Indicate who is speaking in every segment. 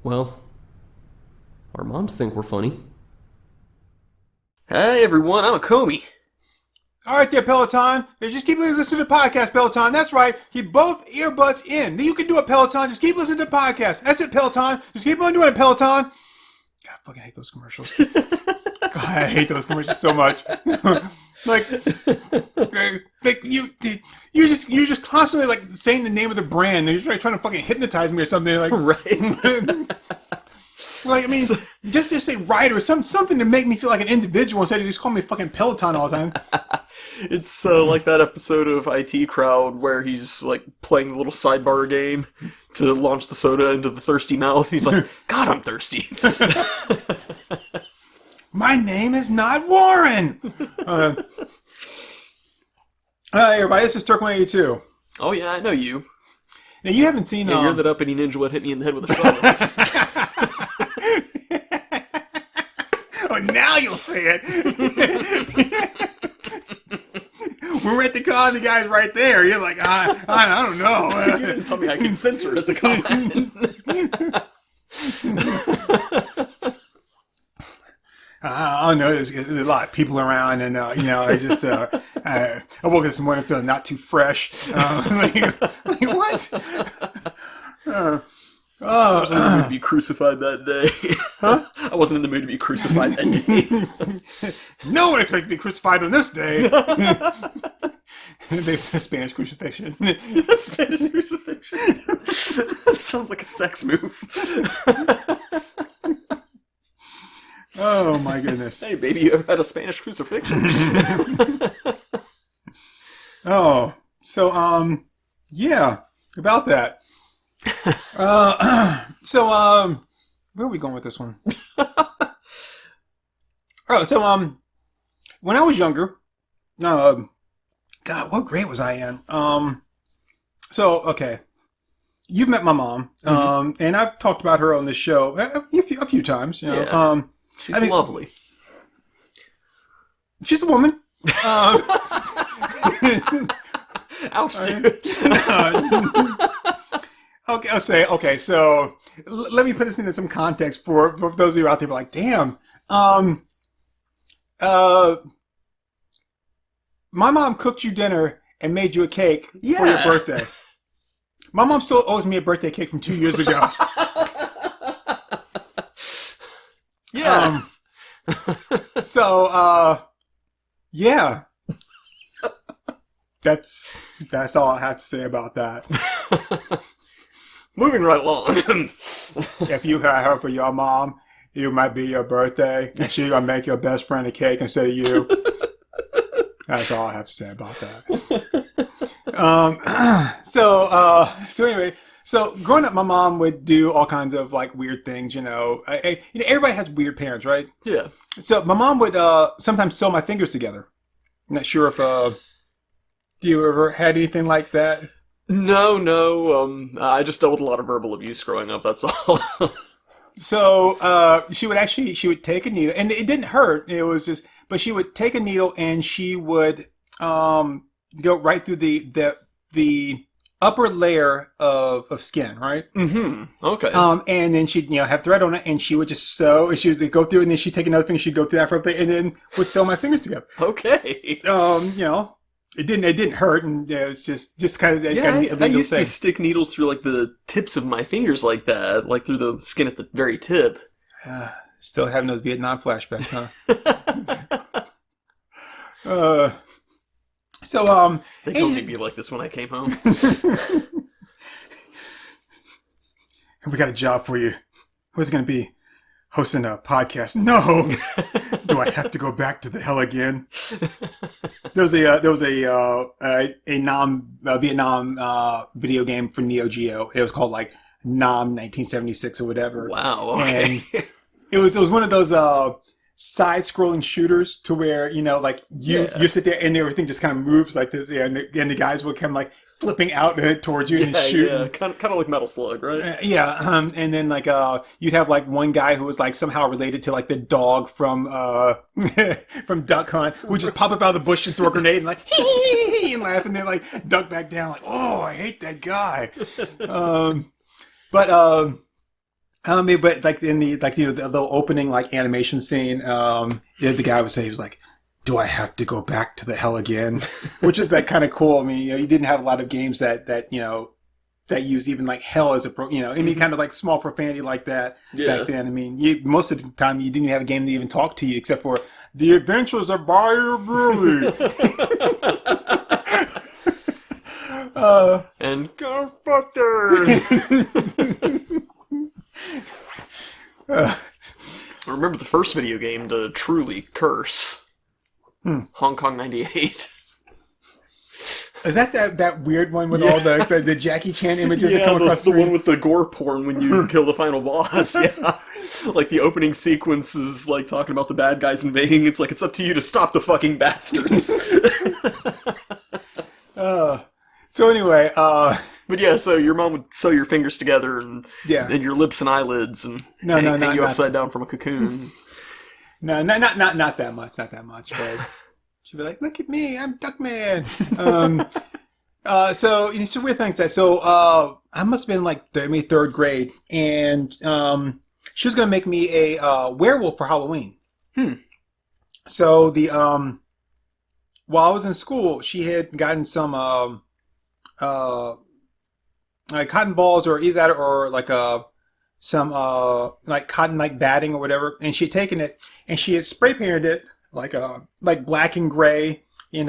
Speaker 1: Well, our moms think we're funny.
Speaker 2: Hey everyone, I'm Acomi.
Speaker 3: All right there, Peloton. Just keep listening to the podcast, Peloton. That's right. Keep both earbuds in. You can do it, Peloton. Just keep listening to the podcast. That's it, Peloton. Just keep on doing it, Peloton. God, I fucking hate those commercials. God, I hate those commercials so much. You're just constantly like saying the name of the brand. You're just trying to fucking hypnotize me or something. Like,
Speaker 2: Right.
Speaker 3: like, I mean, just say right or something to make me feel like an individual instead of just calling me fucking Peloton all the time.
Speaker 2: It's like that episode of IT Crowd where he's like playing the little sidebar game to launch the soda into the thirsty mouth. He's like, God, I'm thirsty.
Speaker 3: My name is not Warren. Hi, everybody. This is Turk182.
Speaker 2: Oh yeah, I know you.
Speaker 3: Now, you haven't seen...
Speaker 2: Yeah, you're that uppity ninja what hit me in the head with a shovel.
Speaker 3: Oh, now you'll see it. We were at the con, the guy's right there. You're like, I don't know.
Speaker 2: You didn't tell me I could censor it at the con.
Speaker 3: I don't know. There's a lot of people around, and I just I woke up this morning feeling not too fresh. Like what?
Speaker 2: I wasn't in the mood to be crucified that day.
Speaker 3: Huh?
Speaker 2: I wasn't in the mood to be crucified that day.
Speaker 3: No one expected to be crucified on this day. It's a Spanish crucifixion.
Speaker 2: Spanish crucifixion. That sounds like a sex move.
Speaker 3: Oh my goodness.
Speaker 2: Hey baby, you ever had a Spanish crucifixion?
Speaker 3: Oh, so yeah, about that. Where are we going with this one? When I was younger, God, what grade was I in? Okay, you've met my mom, and I've talked about her on this show a few times. You know,
Speaker 2: Yeah. She's lovely.
Speaker 3: She's a woman.
Speaker 2: Ouch, dude.
Speaker 3: Okay, so let me put this into some context for those of you out there who are like, damn, my mom cooked you dinner and made you a cake for your birthday. My mom still owes me a birthday cake from 2 years ago.
Speaker 2: Yeah.
Speaker 3: Yeah. That's all I have to say about that.
Speaker 2: Moving right along.
Speaker 3: If you had her for your mom, it might be your birthday, and she's gonna make your best friend a cake instead of you. That's all I have to say about that. So anyway, so growing up, my mom would do all kinds of like weird things. Everybody has weird parents, right?
Speaker 2: Yeah.
Speaker 3: So my mom would sometimes sew my fingers together. I'm not sure if do you ever had anything like that?
Speaker 2: No. I just dealt with a lot of verbal abuse growing up. That's all.
Speaker 3: So she would take a needle, and it didn't hurt. It was just, but she would take a needle and she would go right through the upper layer of skin, right?
Speaker 2: Mm-hmm. Okay.
Speaker 3: And then she'd have thread on it, and she would just sew. And she would go through, and then she'd take another finger, she'd go through that for up there, and then would sew my fingers together.
Speaker 2: Okay.
Speaker 3: It didn't hurt, and it was just kind of
Speaker 2: I used to stick needles through like the tips of my fingers like that, like through the skin at the very tip.
Speaker 3: Still having those Vietnam flashbacks, huh?
Speaker 2: They told me to be like this when I came home.
Speaker 3: We got a job for you. What's it going to be? Hosting a podcast? No. Do I have to go back to the hell again? There was a non-Vietnam video game for Neo Geo. It was called like Nam 1976 or whatever.
Speaker 2: Wow. Okay.
Speaker 3: And it was one of those side-scrolling shooters to where you sit there and everything just kind of moves like this, and the guys will come like flipping out towards you and shooting. Yeah,
Speaker 2: kind of like Metal Slug, right?
Speaker 3: And then like you'd have like one guy who was like somehow related to like the dog from from Duck Hunt, who would just pop up out of the bush and throw a grenade and like hee and laugh and then like duck back down like, oh, I hate that guy. I mean, but like in the the little opening like animation scene, the guy would say he was like, "Do I have to go back to the hell again?" Which is like kind of cool. I mean, you didn't have a lot of games that that use even like hell as a any kind of like small profanity like that back then. I mean, most of the time you didn't have a game that even talked to you except for The Adventures of Buyer Brewery.
Speaker 2: And Ghostbusters. I remember the first video game to truly curse. Hong Kong 98.
Speaker 3: Is that weird one with all the Jackie Chan images that come across
Speaker 2: the one with the gore porn when you kill the final boss? Yeah. Like the opening sequence is like talking about the bad guys invading. It's like, it's up to you to stop the fucking bastards.
Speaker 3: So anyway,
Speaker 2: but yeah, so your mom would sew your fingers together and your lips and eyelids and hang you upside down from a cocoon.
Speaker 3: No, not that much, but she'd be like, "Look at me, I'm Duckman." So it's a weird thing. So I must have been like maybe third grade, and she was gonna make me a werewolf for Halloween. So while I was in school, she had gotten some like cotton balls or either that or like some like cotton like batting or whatever, and she had taken it and she had spray painted it like black and gray, and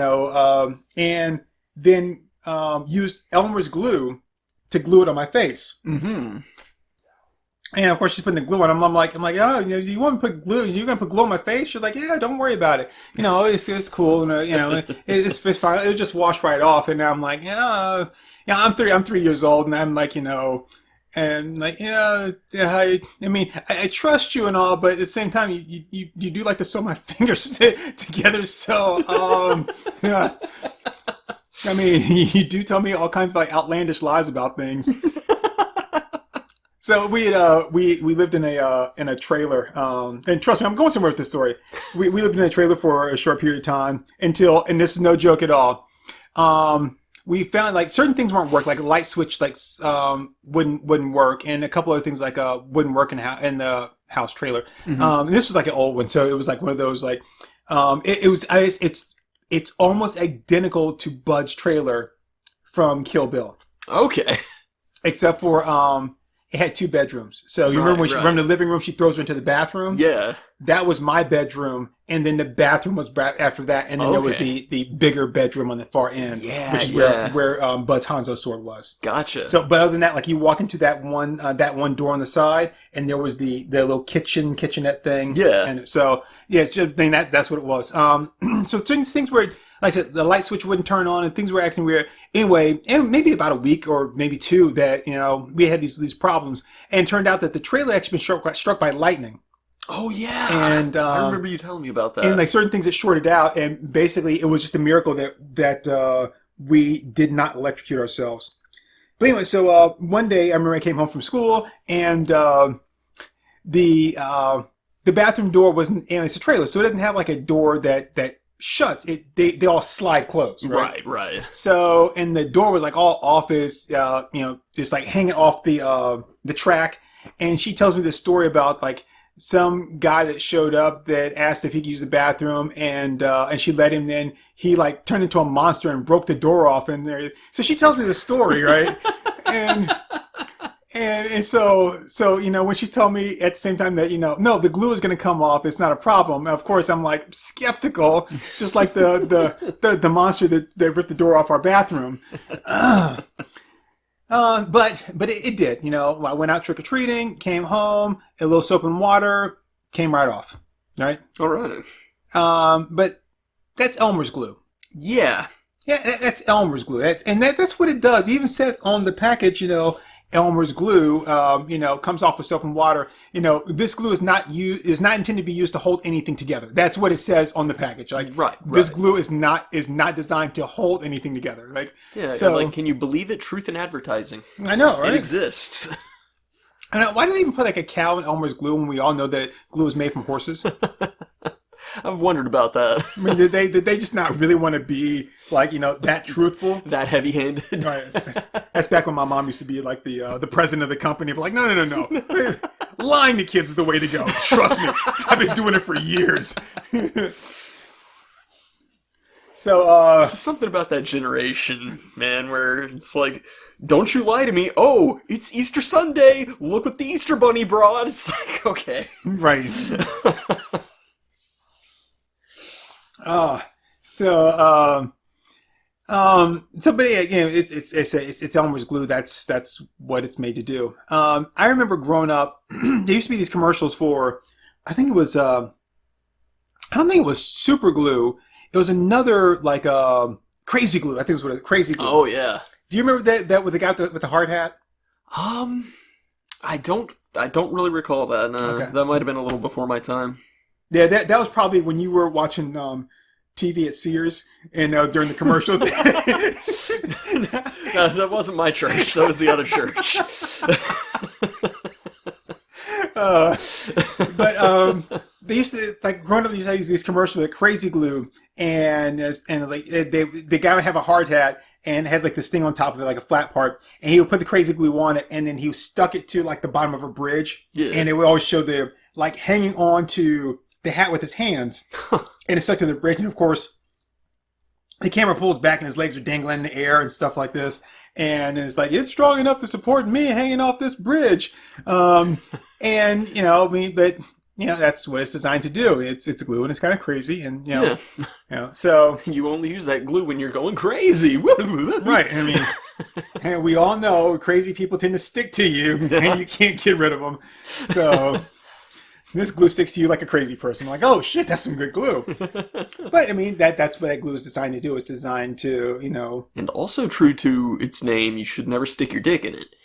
Speaker 3: then used Elmer's glue to glue it on my face. And of course she's putting the glue on. I'm like, oh, you want to put glue? You're gonna put glue on my face? She's like, yeah, don't worry about it. It's cool. It's fine. It'll just wash right off. And I'm like, yeah, I'm 3 years old, and I'm like, and like, I mean, I trust you and all, but at the same time, you do like to sew my fingers together. So, yeah. I mean, you do tell me all kinds of like outlandish lies about things. So we lived in a trailer, and trust me, I'm going somewhere with this story. We lived in a trailer for a short period of time until, and this is no joke at all. We found like certain things weren't work, like a light switch wouldn't work, and a couple other things like wouldn't work in the house trailer. And this was like an old one, so it was like one of those like it's almost identical to Bud's trailer from Kill Bill.
Speaker 2: Okay.
Speaker 3: Except for it had 2 bedrooms. So you remember when she from the living room, she throws her into the bathroom?
Speaker 2: Yeah.
Speaker 3: That was my bedroom, and then the bathroom was after that, and then there was the bigger bedroom on the far end, which is where Bud's Hanzo sword was. Gotcha. So, but other than that, like you walk into that one door on the side, and there was the little kitchenette thing. Yeah. And so it's just, I mean, that's what it was. So things were, like I said, the light switch wouldn't turn on, and things were acting weird. Anyway, and maybe about a week or maybe 2 that we had these problems, and it turned out that the trailer actually been struck by lightning.
Speaker 2: Oh yeah, and I remember you telling me about that.
Speaker 3: And like certain things that shorted out, and basically it was just a miracle that we did not electrocute ourselves. But anyway, so one day I remember I came home from school, and the bathroom door wasn't, and it's a trailer, so it doesn't have like a door that shuts. They all slide closed, right? Right. So, and the door was like all office, just like hanging off the track. And she tells me this story about like some guy that showed up that asked if he could use the bathroom, and she let him in. He like turned into a monster and broke the door off, and there. So she tells me the story, right? And so when she told me at the same time that no, the glue is going to come off, it's not a problem. Of course, I'm like skeptical, just like the monster that ripped the door off our bathroom. But it did. I went out trick or treating, came home, a little soap and water, came right off. Right. All right. But that's Elmer's glue. Yeah. Yeah, that's Elmer's glue. That's what it does. It even says on the package, Elmer's glue, comes off with soap and water. This glue is not intended to be used to hold anything together. That's what it says on the package. Like, right. This glue is not designed to hold anything together. Like, yeah. So,
Speaker 2: like, can you believe it? Truth in advertising.
Speaker 3: I know, right?
Speaker 2: It exists.
Speaker 3: I know. Why do they even put like a cow in Elmer's glue when we all know that glue is made from horses?
Speaker 2: I've wondered about that.
Speaker 3: I mean, did they just not really want to be like that truthful,
Speaker 2: that heavy-handed?
Speaker 3: Right. That's back when my mom used to be like the president of the company. But like, no. Lying to kids is the way to go. Trust me. I've been doing it for years. So,
Speaker 2: There's something about that generation, man, where it's like, don't you lie to me. Oh, it's Easter Sunday. Look what the Easter Bunny brought. It's like, okay.
Speaker 3: right. But yeah, it's Elmer's glue. That's what it's made to do. I remember growing up, there used to be these commercials for, I think it was, I don't think it was super glue. It was another, like, crazy glue. I think it was what it, crazy glue.
Speaker 2: Oh, yeah.
Speaker 3: Do you remember that with the guy with the hard hat?
Speaker 2: I don't really recall that.
Speaker 3: Okay.
Speaker 2: That might have been a little before my time.
Speaker 3: Yeah, that was probably when you were watching TV at Sears and during the commercials.
Speaker 2: That wasn't my church. That was the other church.
Speaker 3: They used to, like, growing up, they used to use these commercials with crazy glue, and like the guy would have a hard hat and had like this thing on top of it, like a flat part, and he would put the crazy glue on it, and then he stuck it to like the bottom of a bridge, and it would always show the, like, hanging on to the hat with his hands, and it stuck to the bridge, and of course, the camera pulls back and his legs are dangling in the air and stuff like this, and it's like, it's strong enough to support me hanging off this bridge, and but. That's what it's designed to do. It's glue, and it's kind of crazy, and so
Speaker 2: you only use that glue when you're going crazy,
Speaker 3: right? I mean, and we all know crazy people tend to stick to you, and you can't get rid of them. So this glue sticks to you like a crazy person. I'm like, oh shit, that's some good glue. But I mean, that's what that glue is designed to do. It's designed to,
Speaker 2: and also true to its name, you should never stick your dick in it.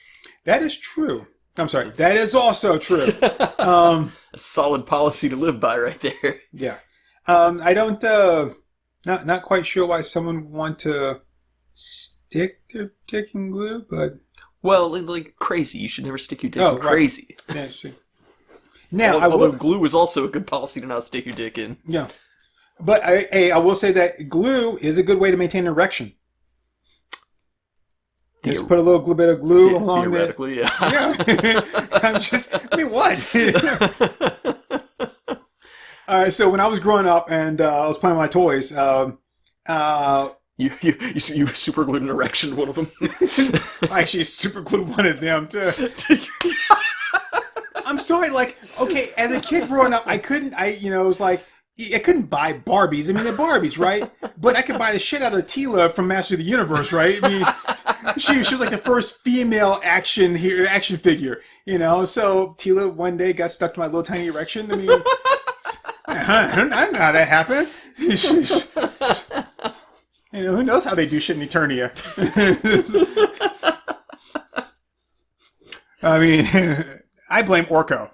Speaker 3: That is true. I'm sorry. That is also true.
Speaker 2: A solid policy to live by right there.
Speaker 3: Yeah. I don't, not quite sure why someone would want to stick their dick in glue, but...
Speaker 2: Well, like crazy. You should never stick your dick in crazy.
Speaker 3: Right. Yeah, sure. Now,
Speaker 2: although glue is also a good policy to not stick your dick in.
Speaker 3: Yeah. But I will say that glue is a good way to maintain an erection. Just put a little bit of glue along there.
Speaker 2: Theoretically, yeah.
Speaker 3: What? All right, so when I was growing up and I was playing with my toys,
Speaker 2: you super glued an erection to one of them.
Speaker 3: I actually super glued one of them too. I'm sorry, like, okay, as a kid growing up, it was like, I couldn't buy Barbies. I mean, they're Barbies, right? But I could buy the shit out of Tila from Master of the Universe, right? I mean, she was like the first female action figure, So Tila one day got stuck to my little tiny erection. I mean, I don't know how that happened. Who knows how they do shit in Eternia? I mean, I blame Orko.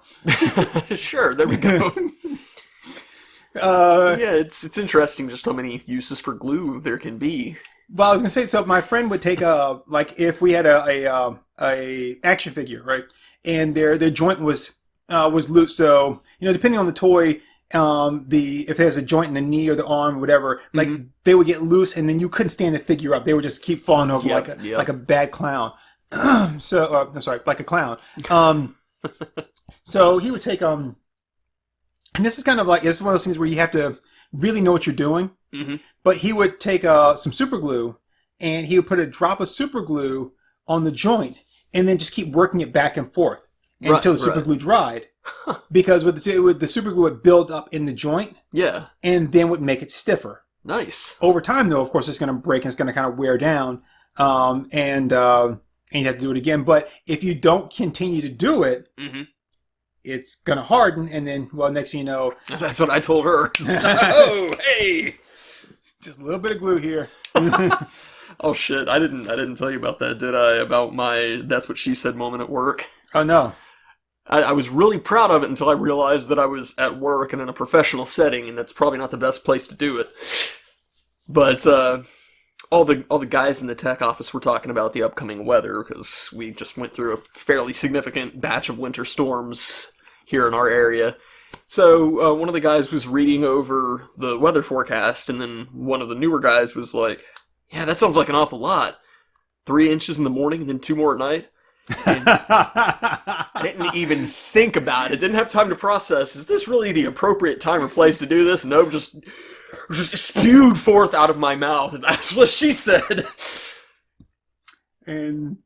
Speaker 2: Sure, there we go. Yeah, it's interesting just how many uses for glue there can be.
Speaker 3: Well, I was gonna say, so my friend would take if we had a action figure, right, and their joint was loose. So depending on the toy, if it has a joint in the knee or the arm or whatever, like they would get loose, and then you couldn't stand the figure up. They would just keep falling over like a bad clown. So I'm sorry, like a clown. So he would take and this is kind of like, it's one of those things where you have to really know what you're doing. Mm-hmm. But he would take some super glue, and he would put a drop of super glue on the joint, and then just keep working it back and forth until the super glue dried. Because with the super glue would build up in the joint, and then would make it stiffer.
Speaker 2: Nice.
Speaker 3: Over time, though, of course, it's going to break and it's going to kind of wear down, and you have to do it again. But if you don't continue to do it, it's going to harden, and then, next thing you know...
Speaker 2: That's what I told her. Oh, hey!
Speaker 3: Just a little bit of glue here.
Speaker 2: Oh, shit. I didn't tell you about that, did I? About my that's what she said moment at work.
Speaker 3: Oh, no.
Speaker 2: I was really proud of it until I realized that I was at work and in a professional setting, and that's probably not the best place to do it. But, all the guys in the tech office were talking about the upcoming weather, because we just went through a fairly significant batch of winter storms here in our area. So one of the guys was reading over the weather forecast, and then one of the newer guys was like, yeah, that sounds like an awful lot. 3 inches in the morning and then 2 more at night. I didn't even think about it. Didn't have time to process. Is this really the appropriate time or place to do this? No, just spewed forth out of my mouth, and that's what she said.
Speaker 3: And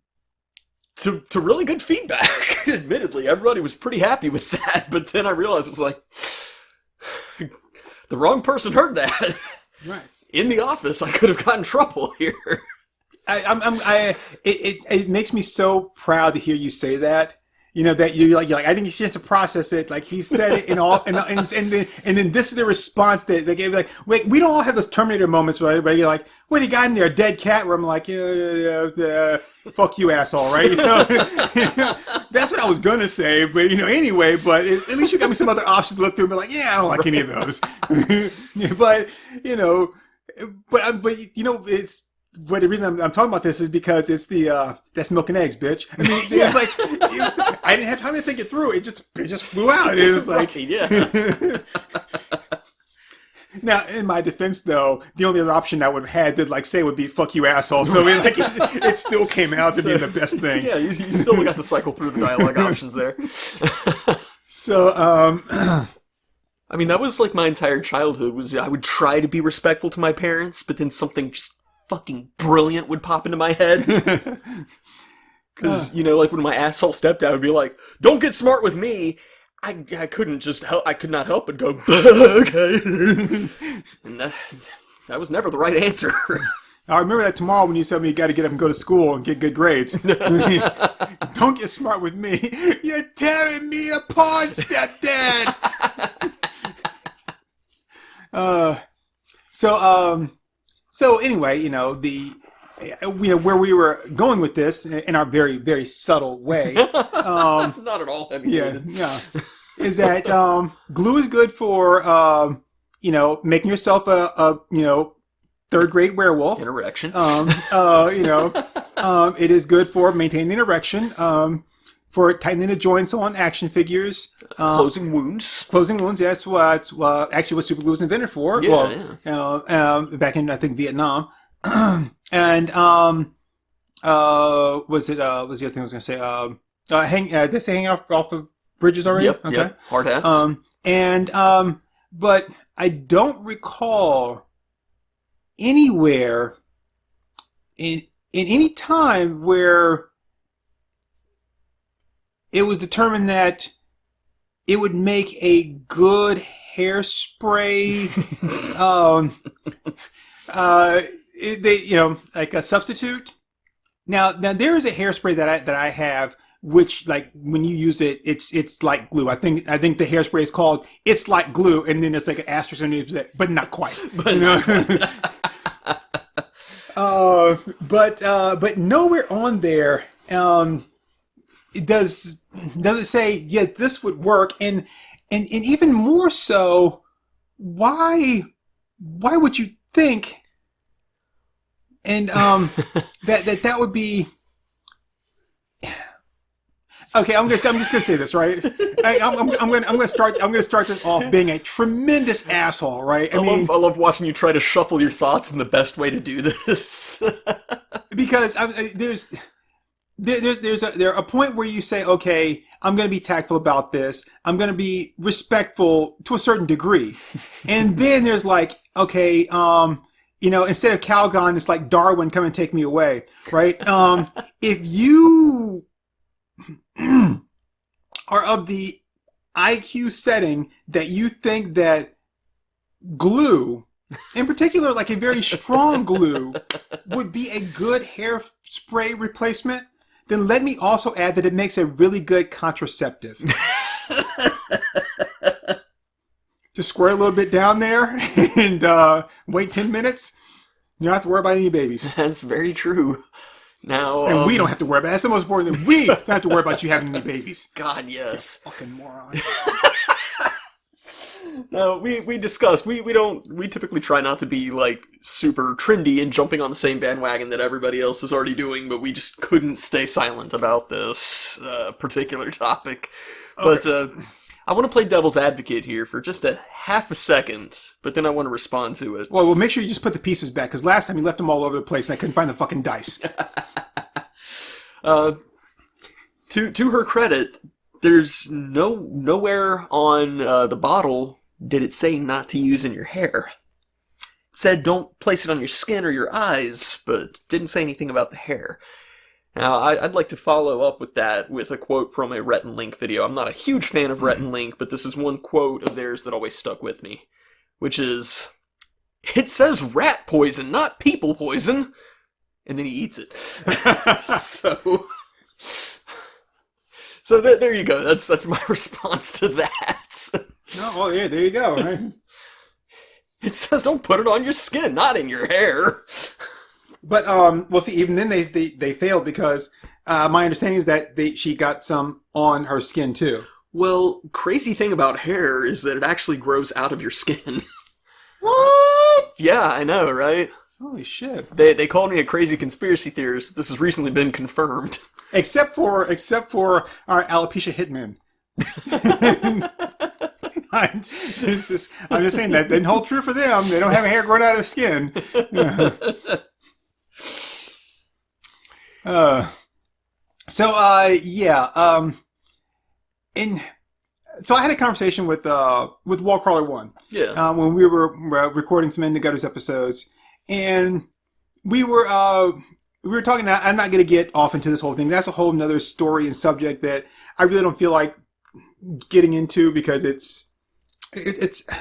Speaker 2: to really good feedback. Admittedly, everybody was pretty happy with that. But then I realized it was like the wrong person heard that.
Speaker 3: nice.
Speaker 2: In the office, I could have gotten in trouble here.
Speaker 3: It makes me so proud to hear you say that. You know, that you're like, I didn't get a chance to process it. Like, he said it and then this is the response that they gave. Like, wait, we don't all have those Terminator moments where you're like, what, he got in there, a dead cat? Where I'm like, fuck you, asshole, right? You know? That's what I was gonna say, but, you know, anyway, but at least you got me some other options to look through and be like, yeah, I don't like any of those. But, you know, but, you know, but the reason I'm talking about this is because it's that's milk and eggs, bitch. I mean, it's like, I didn't have time to think it through. It just flew out. It was like,
Speaker 2: right, yeah.
Speaker 3: Now, in my defense, though, the only other option I would have had to like say would be "fuck you, asshole." So it still came out to being the best thing.
Speaker 2: Yeah, you still got to cycle through the dialogue options there.
Speaker 3: So,
Speaker 2: I mean, that was like my entire childhood. Was I would try to be respectful to my parents, but then something just fucking brilliant would pop into my head. Because, you know, like when my asshole stepdad would be like, don't get smart with me, I couldn't just help, I could not help but go, okay. And that was never the right answer.
Speaker 3: I remember that tomorrow when you told me you got to get up and go to school and get good grades. Don't get smart with me. You're tearing me apart, stepdad. So anyway, you know, where we were going with this in our very, very subtle way.
Speaker 2: Not at all.
Speaker 3: Yeah. Is that glue is good for you know, making yourself a you know, third grade werewolf.
Speaker 2: An erection.
Speaker 3: You know, it is good for maintaining an erection. For tightening the joints on action figures.
Speaker 2: Closing wounds.
Speaker 3: Closing wounds, yeah, that's actually what super glue was invented for.
Speaker 2: Yeah,
Speaker 3: back in, I think, Vietnam. And, what's the other thing I was going to say? Did they say hanging off of bridges already?
Speaker 2: Yep,
Speaker 3: okay.
Speaker 2: Yep. Hard hats.
Speaker 3: But I don't recall anywhere in any time where it was determined that it would make a good hairspray, you know, like a substitute. Now there is a hairspray that I have, which, like, when you use it, it's like glue. I think the hairspray is called "It's Like Glue," and then it's like an asterisk underneath it, but not quite. But you know, but nowhere on there. Does it say, yeah, this would work? And even more so, why would you think and that would be okay? I'm just gonna say this, right? I'm gonna start this off being a tremendous asshole, right?
Speaker 2: I love watching you try to shuffle your thoughts in the best way to do this.
Speaker 3: Because there's a point where you say, okay, I'm going to be tactful about this. I'm going to be respectful to a certain degree. And then there's like, okay, you know, instead of Calgon, it's like Darwin, come and take me away, right? If you are of the IQ setting that you think that glue, in particular, like a very strong glue, would be a good hairspray replacement, then let me also add that it makes a really good contraceptive. Just square a little bit down there and wait 10 minutes. You don't have to worry about any babies.
Speaker 2: That's very true. Now,
Speaker 3: and we don't have to worry about it. That's the most important thing. We don't have to worry about you having any babies.
Speaker 2: God, yes.
Speaker 3: You fucking moron.
Speaker 2: No, we discussed, we typically try not to be, like, super trendy and jumping on the same bandwagon that everybody else is already doing, but we just couldn't stay silent about this particular topic. Okay. But I want to play devil's advocate here for just a half a second, but then I want to respond to it.
Speaker 3: Well, make sure you just put the pieces back, because last time you left them all over the place and I couldn't find the fucking dice.
Speaker 2: to her credit, there's nowhere on the bottle did it say not to use in your hair. It said don't place it on your skin or your eyes, but didn't say anything about the hair. Now, I'd like to follow up with that with a quote from a Rhett and Link video. I'm not a huge fan of Rhett and Link, but this is one quote of theirs that always stuck with me, which is, "It says rat poison, not people poison," and then he eats it. So there you go. That's my response to that.
Speaker 3: Oh, well, yeah, there you go. Right?
Speaker 2: It says don't put it on your skin, not in your hair.
Speaker 3: But well, see, even then they failed because my understanding is that she got some on her skin too.
Speaker 2: Well, crazy thing about hair is that it actually grows out of your skin.
Speaker 3: What?
Speaker 2: Yeah, I know, right?
Speaker 3: Holy shit!
Speaker 2: They called me a crazy conspiracy theorist, but this has recently been confirmed.
Speaker 3: Except for our alopecia hitmen. I'm just saying that didn't hold true for them. They don't have hair growing out of their skin. So I had a conversation with Wallcrawler 1.
Speaker 2: Yeah.
Speaker 3: When we were recording some In the Gutters episodes, and we were talking. I'm not going to get off into this whole thing. That's a whole nother story and subject that I really don't feel like getting into because it's. I'm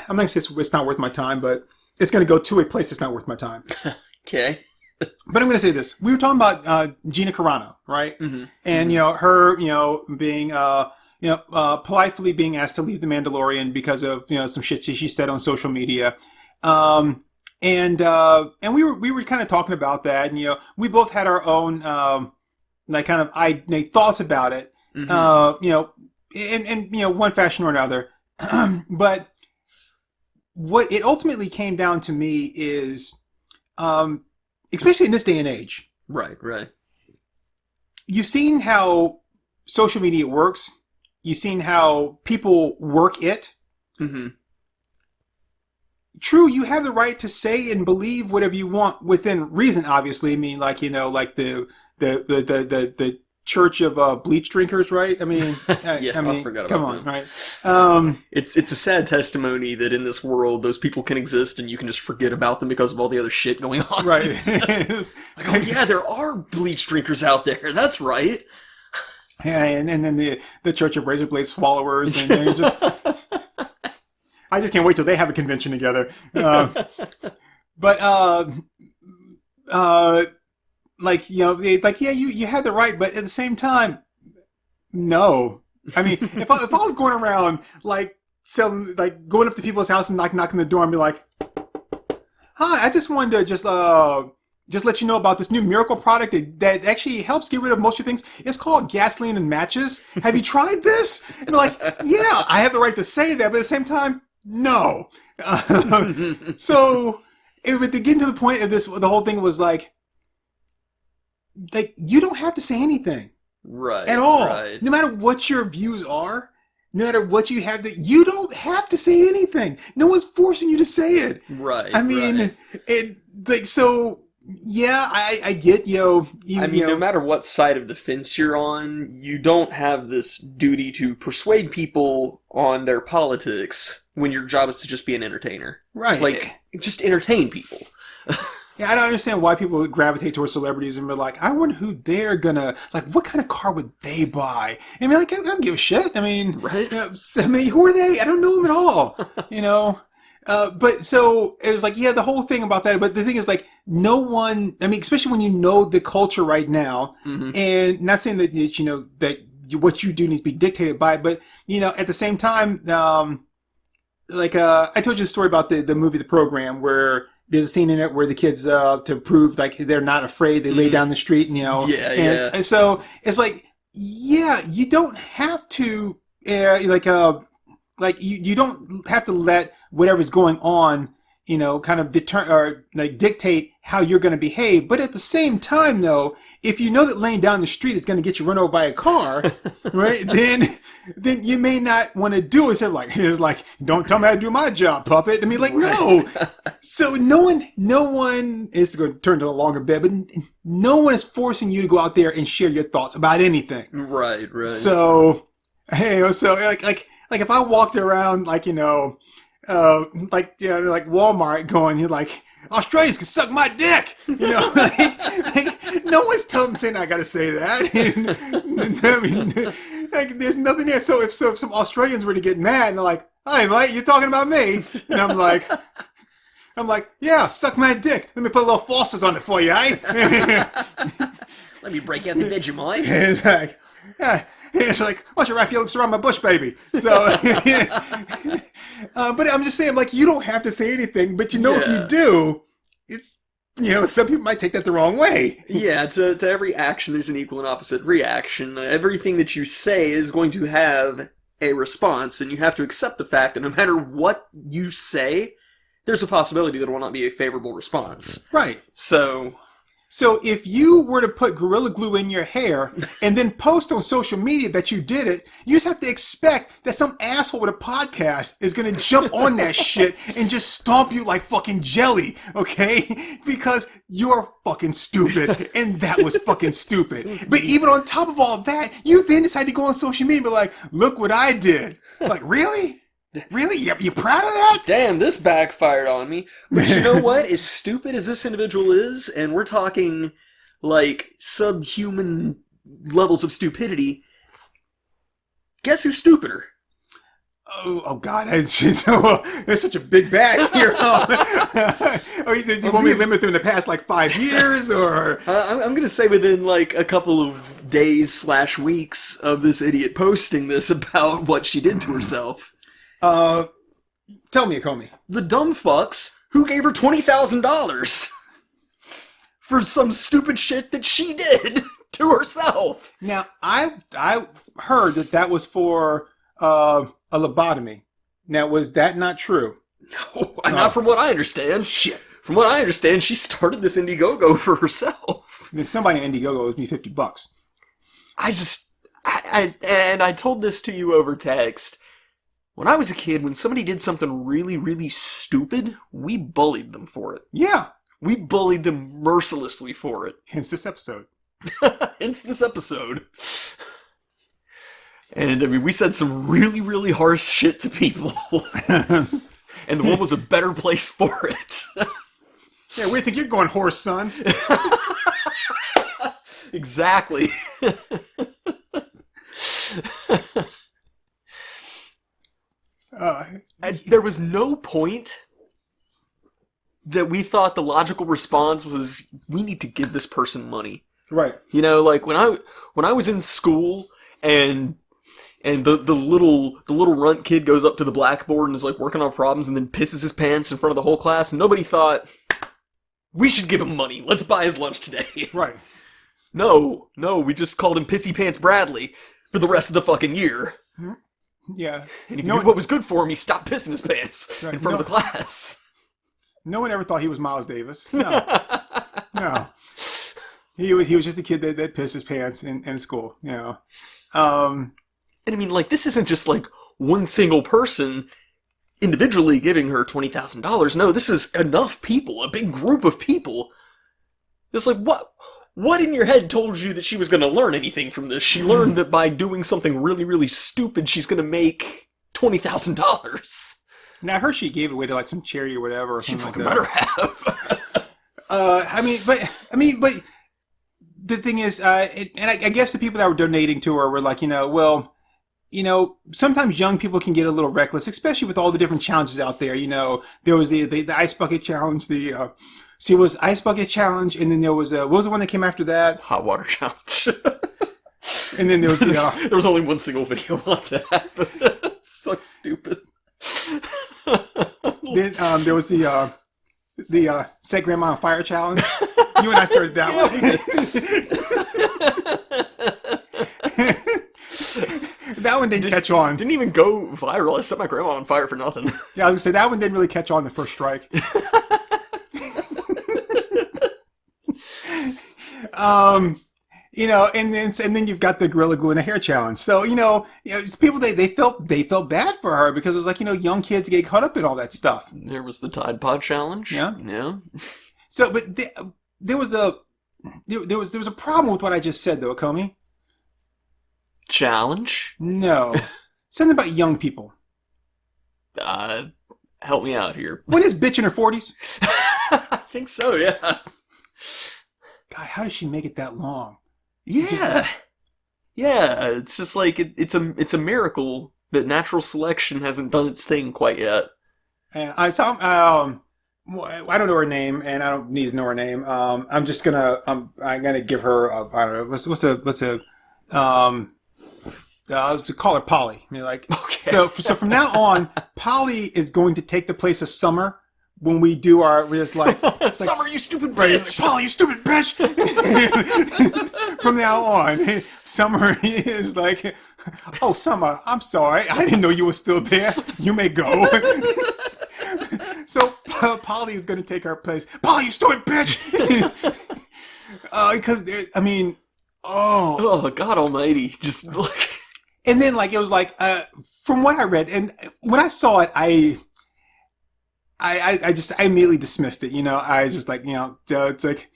Speaker 3: not going to say it's not worth my time, but it's going to go to a place that's not worth my time.
Speaker 2: Okay.
Speaker 3: But I'm going to say this. We were talking about Ginacarano, right? Mm-hmm. And, her, being, politely being asked to leave The Mandalorian because of, some shit she said on social media. And we were kind of talking about that. And, we both had our own, thoughts about it, in one fashion or another. But what it ultimately came down to me is, especially in this day and age.
Speaker 2: Right.
Speaker 3: You've seen how social media works. You've seen how people work it. Mm-hmm. True, you have the right to say and believe whatever you want within reason, obviously. I mean, like the church of bleach drinkers, right? I mean,
Speaker 2: I forgot about
Speaker 3: come on,
Speaker 2: them.
Speaker 3: right?
Speaker 2: It's a sad testimony that in this world those people can exist and you can just forget about them because of all the other shit going on.
Speaker 3: Right.
Speaker 2: Yeah, there are bleach drinkers out there. That's right.
Speaker 3: Yeah, and then the Church of Razor Blade Swallowers, and they're just. I just can't wait till they have a convention together. You had the right, but at the same time, no. I mean, if I was going around selling, going up to people's house and knocking the door and be like, "Hi, I just wanted to just let you know about this new miracle product that actually helps get rid of most of your things. It's called gasoline and matches. Have you tried this?" And be like, "Yeah, I have the right to say that, but at the same time, no." So, to get to the point of this, the whole thing was like you don't have to say anything,
Speaker 2: right?
Speaker 3: At all.
Speaker 2: Right.
Speaker 3: No matter what your views are, no matter what you have, you don't have to say anything. No one's forcing you to say it.
Speaker 2: Right.
Speaker 3: I mean, so. Yeah, I get, no
Speaker 2: matter what side of the fence you're on, you don't have this duty to persuade people on their politics when your job is to just be an entertainer.
Speaker 3: Right.
Speaker 2: Just entertain people.
Speaker 3: Yeah, I don't understand why people gravitate towards celebrities and be like, I wonder who they're gonna, what kind of car would they buy? I mean, I don't give a shit. I mean,
Speaker 2: right?
Speaker 3: Who are they? I don't know them at all, But so it was the whole thing about that. But the thing is, no one. I mean, especially when you know the culture right now, mm-hmm. and not saying that that what you do needs to be dictated by, but at the same time, I told you the story about the movie The Program, where there's a scene in it where the kids to prove they're not afraid, they lay down the street, and and so it's you don't have to you don't have to let whatever's going on kind of dictate how you're going to behave. But at the same time, though, if you know that laying down the street is going to get you run over by a car, right? Then you may not want to do it. It's like, don't tell me how to do my job, puppet. I mean, like, no. So no one is going to turn to a longer bed, but no one is forcing you to go out there and share your thoughts about anything.
Speaker 2: Right.
Speaker 3: So, like if I walked around like Walmart going, you're like, Australians can suck my dick, like no one's saying I gotta say that. I mean, like there's nothing there. So if some Australians were to get mad and they're like, "Hey, mate, you're talking about me," and I'm like, yeah, suck my dick. Let me put a little Foster's on it for you, eh?
Speaker 2: Let me break out the Vegemite.
Speaker 3: It's like, yeah. It's like, why don't you wrap your lips around my bush, baby? So, but I'm just saying, like, you don't have to say anything, but if you do, it's, some people might take that the wrong way.
Speaker 2: Yeah, to every action, there's an equal and opposite reaction. Everything that you say is going to have a response, and you have to accept the fact that no matter what you say, there's a possibility that it will not be a favorable response.
Speaker 3: Right.
Speaker 2: So
Speaker 3: if you were to put Gorilla Glue in your hair and then post on social media that you did it, you just have to expect that some asshole with a podcast is going to jump on that shit and just stomp you like fucking jelly, okay? Because you're fucking stupid, and that was fucking stupid. But even on top of all that, you then decide to go on social media and be like, look what I did. Like, really? Really? You proud of that?
Speaker 2: Damn, this backfired on me. But you know what? As stupid as this individual is, and we're talking, like, subhuman levels of stupidity, guess who's stupider?
Speaker 3: Oh God! There's such a big bag here. You want me to limit them in the past, like, 5 years, or?
Speaker 2: I'm going to say within, like, a couple of days/weeks of this idiot posting this about what she did to herself.
Speaker 3: Tell me, Acomi.
Speaker 2: The dumb fucks who gave her $20,000 for some stupid shit that she did to herself.
Speaker 3: Now, I heard that was for a lobotomy. Now, was that not true?
Speaker 2: No, not from what I understand.
Speaker 3: Shit.
Speaker 2: From what I understand, she started this Indiegogo for herself.
Speaker 3: I mean, somebody in Indiegogo owes me $50.
Speaker 2: I told this to you over text. When I was a kid, when somebody did something really, really stupid, we bullied them for it.
Speaker 3: Yeah.
Speaker 2: We bullied them mercilessly for it.
Speaker 3: Hence this episode.
Speaker 2: And, I mean, we said some really, really harsh shit to people. And the world was a better place for it.
Speaker 3: Yeah, where do you think you're going, horse son?
Speaker 2: Exactly. There was no point that we thought the logical response was, we need to give this person money.
Speaker 3: Right.
Speaker 2: Like when I was in school and the little runt kid goes up to the blackboard and is like working on problems and then pisses his pants in front of the whole class, and nobody thought, we should give him money. Let's buy his lunch today.
Speaker 3: Right.
Speaker 2: No, we just called him Pissy Pants Bradley for the rest of the fucking year.
Speaker 3: Yeah.
Speaker 2: And if you knew what was good for him, he stopped pissing his pants in front of the class.
Speaker 3: No one ever thought he was Miles Davis. No. No. He was just a kid that pissed his pants in school, And
Speaker 2: I mean, like, this isn't just like one single person individually giving her $20,000. No, this is enough people, a big group of people. It's like, what in your head told you that she was going to learn anything from this? She learned that by doing something really, really stupid, she's going to make $20,000.
Speaker 3: Now, I heard she gave it away to, like, some charity or whatever. Or
Speaker 2: she
Speaker 3: something
Speaker 2: fucking
Speaker 3: like that.
Speaker 2: better have.
Speaker 3: I mean, but the thing is, and I guess the people that were donating to her were like, sometimes young people can get a little reckless, especially with all the different challenges out there. There was the ice bucket challenge, it was ice bucket challenge, and then there was what was the one that came after that?
Speaker 2: Hot water challenge.
Speaker 3: And then there was
Speaker 2: there was only one single video on that, but it's so stupid.
Speaker 3: Then there was the set grandma on fire challenge. You and I started that one. that one didn't catch on.
Speaker 2: Didn't even go viral. I set my grandma on fire for nothing.
Speaker 3: Yeah, I was gonna say that one didn't really catch on the first strike. And then you've got the Gorilla Glue in a hair challenge. So it's people they felt bad for her because it was like young kids get caught up in all that stuff.
Speaker 2: There was the Tide Pod challenge. Yeah.
Speaker 3: So, but there was a problem with what I just said though, Acomi.
Speaker 2: Challenge?
Speaker 3: No, something about young people.
Speaker 2: Help me out here.
Speaker 3: When is bitch in her 40s?
Speaker 2: I think so. Yeah.
Speaker 3: God, how does she make it that long?
Speaker 2: Yeah. It's just like it's a miracle that natural selection hasn't done its thing quite yet.
Speaker 3: I don't know her name, and I don't need to know her name. I'm gonna give her I don't know to call her Polly. Okay. So from now on, Polly is going to take the place of Summer. When we're just like
Speaker 2: Summer, you stupid bitch.
Speaker 3: Like, Polly, you stupid bitch. From now on, Summer is like, oh, Summer, I'm sorry. I didn't know you were still there. You may go. So Polly is going to take her place. Polly, you stupid bitch. Because,
Speaker 2: oh, God almighty. Just look.
Speaker 3: And then, it was like, from what I read, and when I saw it, I immediately dismissed it. I was just like, it's like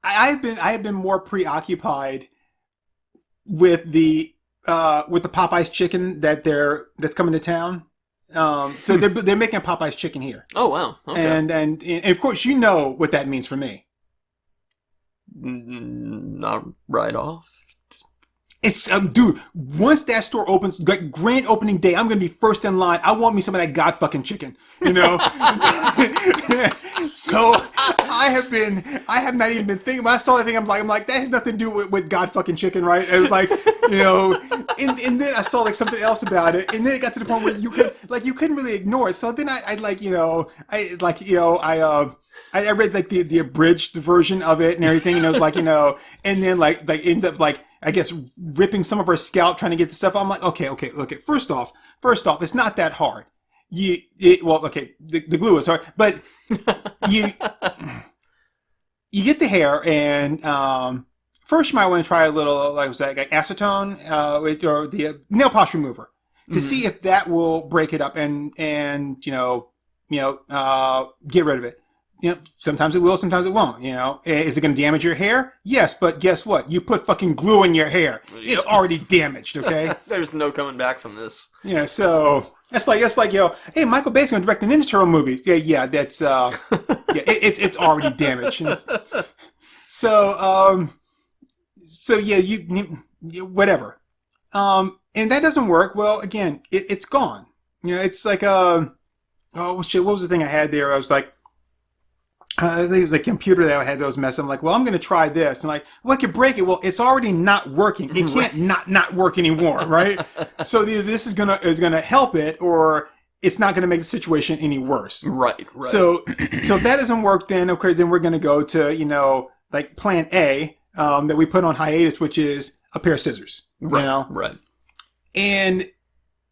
Speaker 3: I have been more preoccupied with the Popeyes chicken that's coming to town. So they're making a Popeyes chicken here.
Speaker 2: Oh wow! Okay.
Speaker 3: And of course you know what that means for me.
Speaker 2: Not right off.
Speaker 3: It's dude. Once that store opens, like grand opening day, I'm gonna be first in line. I want me some of that god fucking chicken, So I have not even been thinking. When I saw that thing, I'm like, that has nothing to do with god fucking chicken, right? It was like, and then I saw something else about it, and then it got to the point where you couldn't really ignore it. So then I read the abridged version of it and everything, and it was like, and then ends up I guess ripping some of her scalp trying to get the stuff. I'm like, okay. Look, first off, it's not that hard. The glue is hard, but you get the hair, and first you might want to try a little like acetone or the nail polish remover to see if that will break it up and get rid of it. Sometimes it will, sometimes it won't, Is it going to damage your hair? Yes, but guess what? You put fucking glue in your hair. Yep. It's already damaged, okay?
Speaker 2: There's no coming back from this.
Speaker 3: Yeah, so that's like, hey, Michael Bay's going to direct the Ninja Turtle movies. Yeah, that's, it's already damaged. So yeah, you whatever. And that doesn't work. Well, again, it's gone. It's like, oh shit, what was the thing I had there? I was like, I think it was a computer that had those mess. I'm like, well, I'm going to try this. And I could break it. Well, it's already not working. It can't not work anymore, right? So either this is gonna help it, or it's not going to make the situation any worse.
Speaker 2: Right.
Speaker 3: So if that doesn't work, then of course, then we're going to go to plan A that we put on hiatus, which is a pair of scissors.
Speaker 2: Right. Right.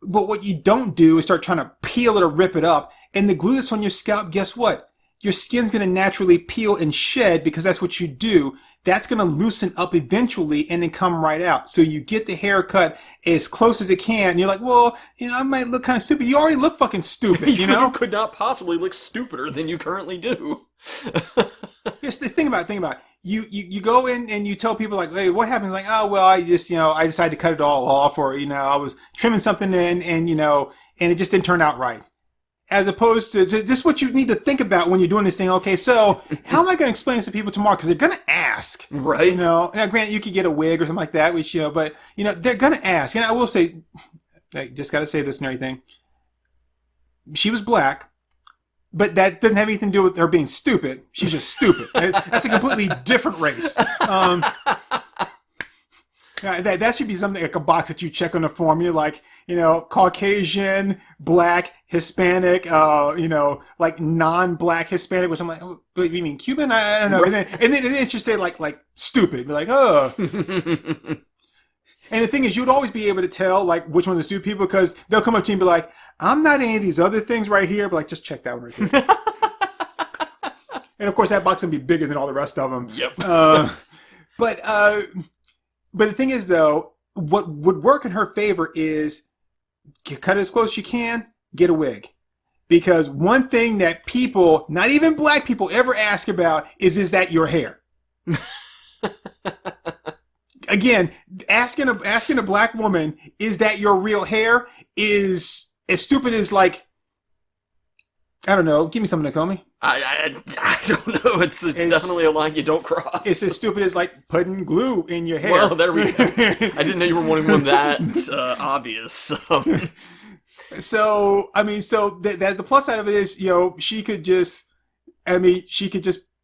Speaker 3: But what you don't do is start trying to peel it or rip it up. And the glue that's on your scalp, guess what? Your skin's going to naturally peel and shed because that's what you do. That's going to loosen up eventually and then come right out. So you get the haircut as close as it can. And you're like, well, I might look kind of stupid. You already look fucking stupid,
Speaker 2: You could not possibly look stupider than you currently do.
Speaker 3: Yes, think about it. You go in and you tell people like, hey, what happened? Like, oh, well, I just, I decided to cut it all off, or, I was trimming something in and, and it just didn't turn out right. As opposed to, this is what you need to think about when you're doing this thing. Okay, so how am I going to explain this to people tomorrow? Because they're going to ask.
Speaker 2: Right.
Speaker 3: Now, granted, you could get a wig or something like that, which, but, they're going to ask. And I will say, I just got to say this and everything. She was black, but that doesn't have anything to do with her being stupid. She's just stupid. That's a completely different race. That should be something like a box that you check on the form. You're like, Caucasian, black, Hispanic, like non-black Hispanic, which I'm like, oh, what, you mean Cuban? I don't know. Right. And then it should say like stupid. Be like, oh. And the thing is, you'd always be able to tell, like, which ones are stupid people, because they'll come up to you and be like, I'm not any of these other things right here, but, like, just check that one right there. And, of course, that box will be bigger than all the rest of them.
Speaker 2: Yep.
Speaker 3: But the thing is, though, what would work in her favor is cut it as close as you can, get a wig. Because one thing that people, not even black people, ever ask about is that your hair? Again, asking a black woman, is that your real hair, is as stupid as, like, I don't know. Give me something, Acomi.
Speaker 2: I don't know. It's definitely a line you don't cross.
Speaker 3: It's as stupid as, like, putting glue in your hair.
Speaker 2: Well, there we go. I didn't know you were wanting one that obvious.
Speaker 3: So, I mean, the plus side of it is, she could just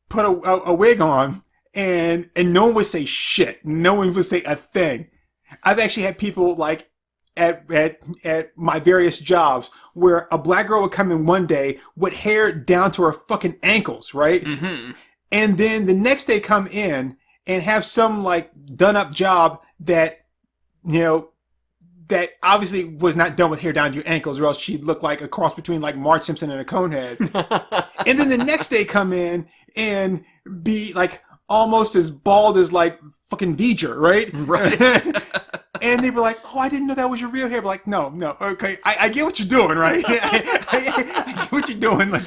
Speaker 3: put a wig on and no one would say shit. No one would say a thing. I've actually had people, like, at my various jobs where a black girl would come in one day with hair down to her fucking ankles, right?
Speaker 2: Mm-hmm.
Speaker 3: And then the next day come in and have some, like, done up job that, that obviously was not done with hair down to your ankles, or else she'd look like a cross between, like, Marge Simpson and a Conehead. And then the next day come in and be, like, almost as bald as, like, fucking V'ger, right?
Speaker 2: Right.
Speaker 3: And they were like, oh, I didn't know that was your real hair. But, like, no, okay, I get what you're doing, right? I get what you're doing. Like,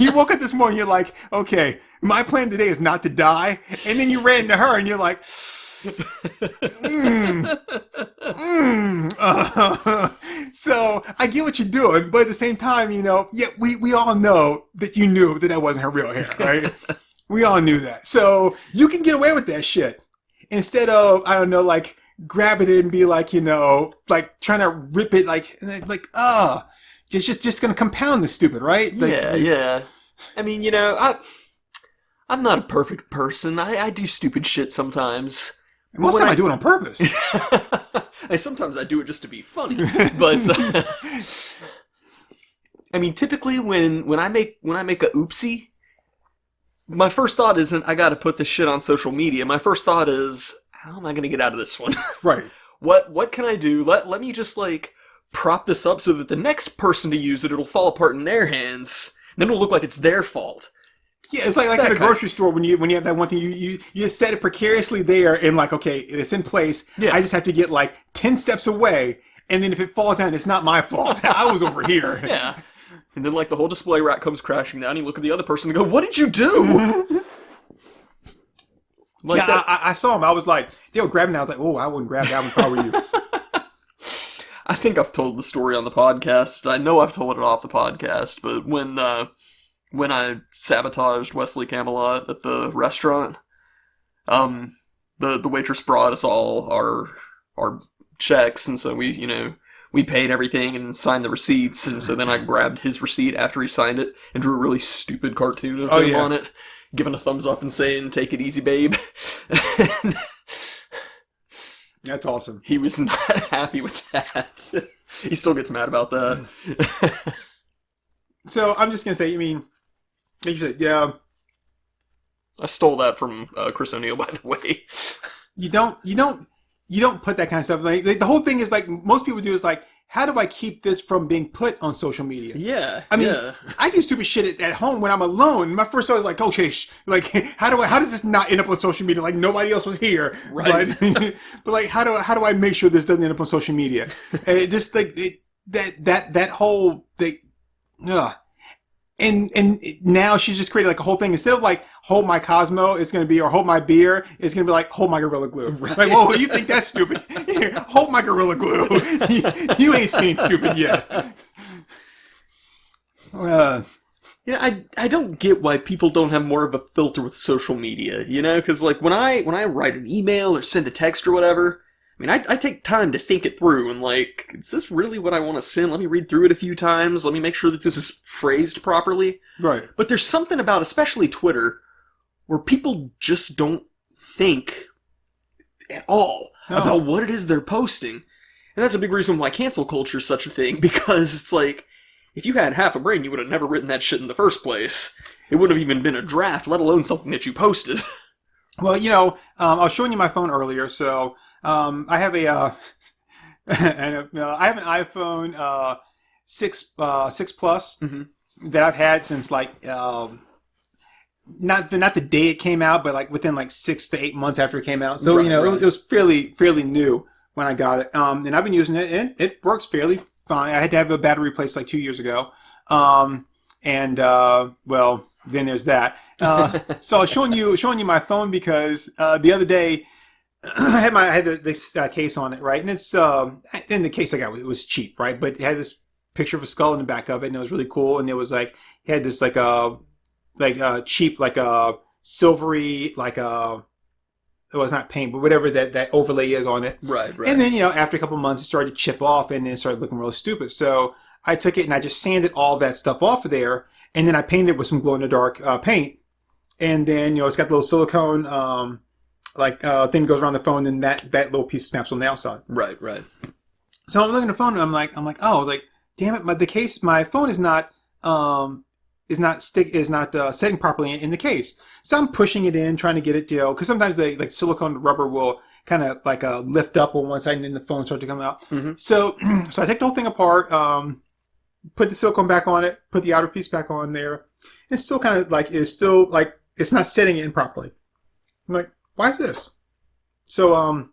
Speaker 3: you woke up this morning, you're like, okay, my plan today is not to die. And then you ran into her and you're like, So I get what you're doing, but at the same time, we all know that you knew that wasn't her real hair, right? We all knew that. So you can get away with that shit instead of, I don't know, like, grabbing it and be like, like trying to rip it, just gonna compound this stupid, right? Like,
Speaker 2: yeah. I mean, I'm not a perfect person. I do stupid shit sometimes.
Speaker 3: Most of the time I do it on purpose.
Speaker 2: Sometimes I do it just to be funny. But I mean, typically when I make a oopsie, my first thought isn't I got to put this shit on social media. My first thought is, how am I going to get out of this one?
Speaker 3: Right.
Speaker 2: What can I do? Let me just, like, prop this up so that the next person to use it'll fall apart in their hands. Then it'll look like it's their fault.
Speaker 3: Yeah, it's like at a grocery store when you have that one thing, you set it precariously there and, like, okay, it's in place. Yeah. I just have to get, like, 10 steps away, and then if it falls down, it's not my fault. I was over here.
Speaker 2: Yeah. And then, like, the whole display rack comes crashing down, you look at the other person and go, what did you do?
Speaker 3: Like, yeah, I saw them. I was like, they were grabbing. I was like, oh, I wouldn't grab that one if I were you.
Speaker 2: I think I've told the story on the podcast. I know I've told it off the podcast, but when I sabotaged Wesley Camelot at the restaurant, the waitress brought us all our checks, and so we paid everything and signed the receipts, and so then I grabbed his receipt after he signed it and drew a really stupid cartoon of him on it, giving a thumbs up and saying, "Take it easy, babe."
Speaker 3: That's awesome.
Speaker 2: He was not happy with that. He still gets mad about that.
Speaker 3: So I'm just gonna say, like you said, yeah.
Speaker 2: I stole that from Chris O'Neill, by the way.
Speaker 3: You don't put that kind of stuff. Like, the whole thing is, like, most people do is, like, how do I keep this from being put on social media?
Speaker 2: Yeah.
Speaker 3: I mean, I do stupid shit at home when I'm alone. My first thought is like, okay, how does this not end up on social media? Like, nobody else was here.
Speaker 2: Right.
Speaker 3: But like, how do I make sure this doesn't end up on social media? Just like that whole thing. And now she's just created, like, a whole thing. Instead of, like, hold my Cosmo, it's going to be, or hold my beer, it's going to be like, hold my Gorilla Glue. Right. Like, whoa, you think that's stupid? Here, hold my Gorilla Glue. You ain't seen stupid yet.
Speaker 2: I don't get why people don't have more of a filter with social media, because, like, when I write an email or send a text or whatever, I mean, I take time to think it through and, like, is this really what I want to send? Let me read through it a few times. Let me make sure that this is phrased properly.
Speaker 3: Right.
Speaker 2: But there's something about, especially Twitter, where people just don't think at all about what it is they're posting. And that's a big reason why cancel culture is such a thing, because it's like, if you had half a brain, you would have never written that shit in the first place. It wouldn't have even been a draft, let alone something that you posted.
Speaker 3: Well, I was showing you my phone earlier, so I have I have an iPhone 6 Plus that I've had since like not the day it came out, but like within like 6 to 8 months after it came out. So
Speaker 2: Right,
Speaker 3: it was fairly new when I got it. And I've been using it, and it works fairly fine. I had to have a battery replaced like 2 years ago. Well, then there's that. So I was showing you my phone because the other day I had this case on it, right? And it's in the case I got, it was cheap, right? But it had this picture of a skull in the back of it, and it was really cool. And it was like it had this cheap silvery it was not paint, but whatever that overlay is on it.
Speaker 2: Right.
Speaker 3: And then after a couple of months, it started to chip off, and it started looking really stupid. So I took it and I just sanded all that stuff off of there, and then I painted it with some glow in the dark paint. And then it's got the little silicone thing that goes around the phone, and that little piece snaps on the outside.
Speaker 2: Right.
Speaker 3: So I'm looking at the phone, and I'm like, oh, I was like, damn it, my phone is not setting properly in the case. So I'm pushing it in, trying to get it because sometimes the silicone rubber will kind of lift up on one side, and then the phone starts to come out.
Speaker 2: Mm-hmm.
Speaker 3: So I take the whole thing apart, put the silicone back on it, put the outer piece back on there. It's still kind of it's not setting in properly. I'm like, why is this? So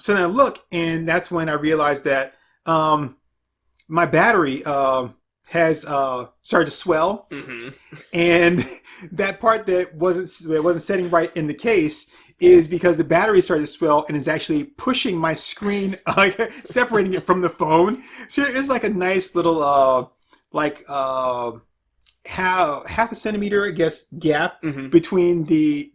Speaker 3: then I look, and that's when I realized that my battery has started to swell, and that part that wasn't setting right in the case is because the battery started to swell and is actually pushing my screen, separating it from the phone. So there's like a nice little half a centimeter, I guess, gap between the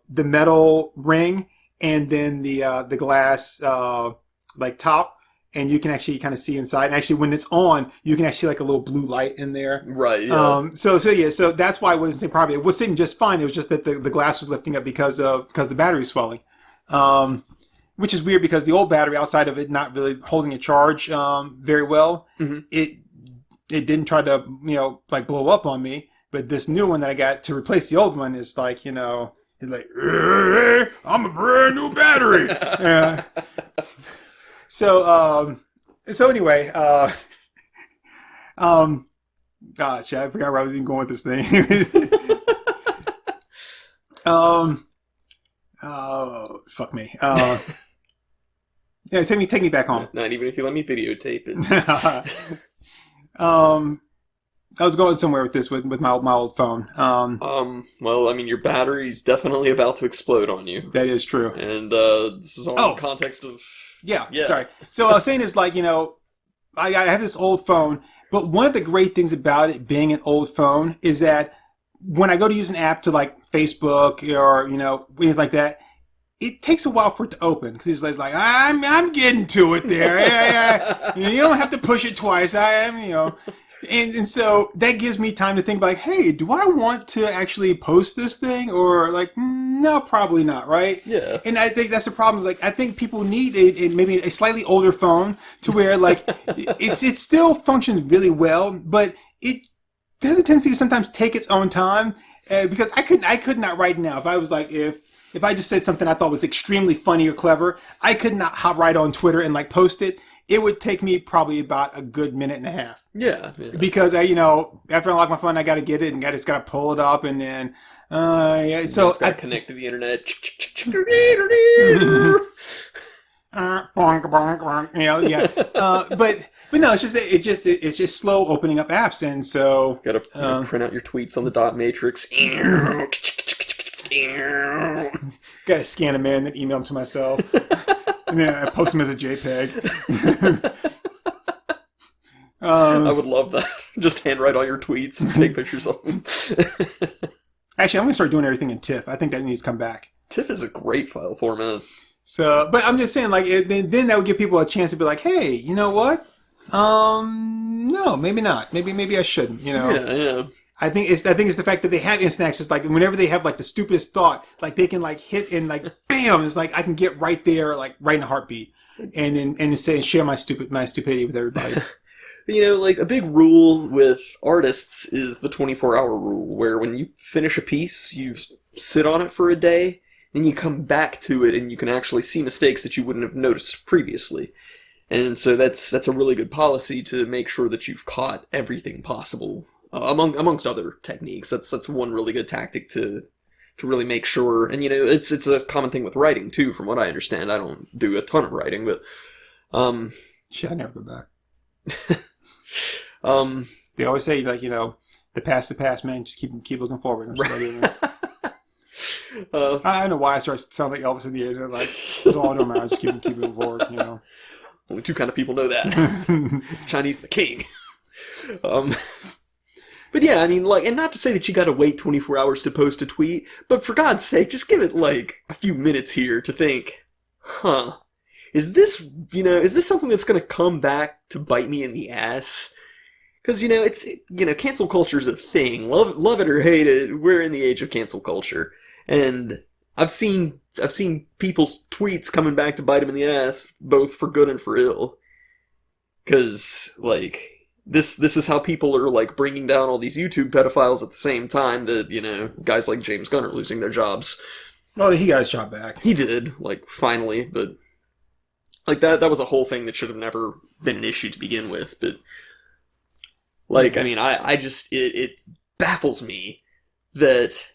Speaker 3: metal ring and then the glass top. And you can actually kind of see inside. And actually, when it's on, you can actually a little blue light in there.
Speaker 2: Right. Yeah.
Speaker 3: So that's why it wasn't sitting properly. It was sitting just fine. It was just that the glass was lifting up because the battery was swelling. Which is weird because the old battery, outside of it not really holding a charge very well, it didn't try to blow up on me. But this new one that I got to replace the old one is it's like, I'm a brand new battery. So anyway, gosh, I forgot where I was even going with this thing. Fuck me. Yeah, take me back home.
Speaker 2: Not even if you let me videotape it.
Speaker 3: I was going somewhere with this with my old phone.
Speaker 2: Well, I mean, your battery's definitely about to explode on you.
Speaker 3: That is true.
Speaker 2: And this is all in the context of...
Speaker 3: Yeah, sorry. So I was saying is I have this old phone, but one of the great things about it being an old phone is that when I go to use an app to Facebook or anything like that, it takes a while for it to open because it's like I'm getting to it there. You don't have to push it twice. And so that gives me time to think hey, do I want to actually post this thing or no, probably not, right?
Speaker 2: Yeah.
Speaker 3: And I think that's the problem. I think people need maybe a slightly older phone to where it still functions really well, but it has a tendency to sometimes take its own time because I could not right now if I was if I just said something I thought was extremely funny or clever, I could not hop right on Twitter and post it. It would take me probably about a good minute and a half.
Speaker 2: Yeah.
Speaker 3: Because after I unlock my phone, I got to get it and just got to pull it up and then so
Speaker 2: I connect to the internet.
Speaker 3: But no, it's just slow opening up apps, and so
Speaker 2: gotta print out your tweets on the dot matrix.
Speaker 3: Gotta scan them in and then email them to myself. And then I post them as a JPEG.
Speaker 2: I would love that. Just handwrite all your tweets and take pictures of them.
Speaker 3: Actually, I'm going to start doing everything in TIFF. I think that needs to come back.
Speaker 2: TIFF is a great file format.
Speaker 3: So, but I'm just saying, then that would give people a chance to be like, hey, you know what? No, maybe not. Maybe I shouldn't,
Speaker 2: Yeah.
Speaker 3: I think it's the fact that they have instant access. Whenever they have the stupidest thought, they can hit and bam, it's I can get right there, right in a heartbeat, and then share my stupidity with everybody.
Speaker 2: A big rule with artists is the 24-hour rule, where when you finish a piece, you sit on it for a day, then you come back to it and you can actually see mistakes that you wouldn't have noticed previously. And so that's a really good policy to make sure that you've caught everything possible, amongst other techniques. That's one really good tactic to really make sure. And it's a common thing with writing too, from what I understand. I don't do a ton of writing, but
Speaker 3: shit, I never go back. They always say, like, the past, man. Just keep looking forward. I'm just I don't know why I started sounding like Elvis in the air. Like, it's all don't matter. Just keep moving forward.
Speaker 2: Only two kind of people know that. Chinese the king. But yeah, I mean, like, and not to say that you gotta wait 24 hours to post a tweet, but for God's sake, just give it, like, a few minutes here to think, is this something that's gonna come back to bite me in the ass? Because, cancel culture is a thing. Love it or hate it, we're in the age of cancel culture. And I've seen people's tweets coming back to bite them in the ass, both for good and for ill. Because, like, this is how people are, like, bringing down all these YouTube pedophiles at the same time that, guys like James Gunn are losing their jobs.
Speaker 3: Oh, he got his job back.
Speaker 2: He did, like, finally, but, like, that was a whole thing that should have never been an issue to begin with, but, like, I mean, I just, it baffles me that,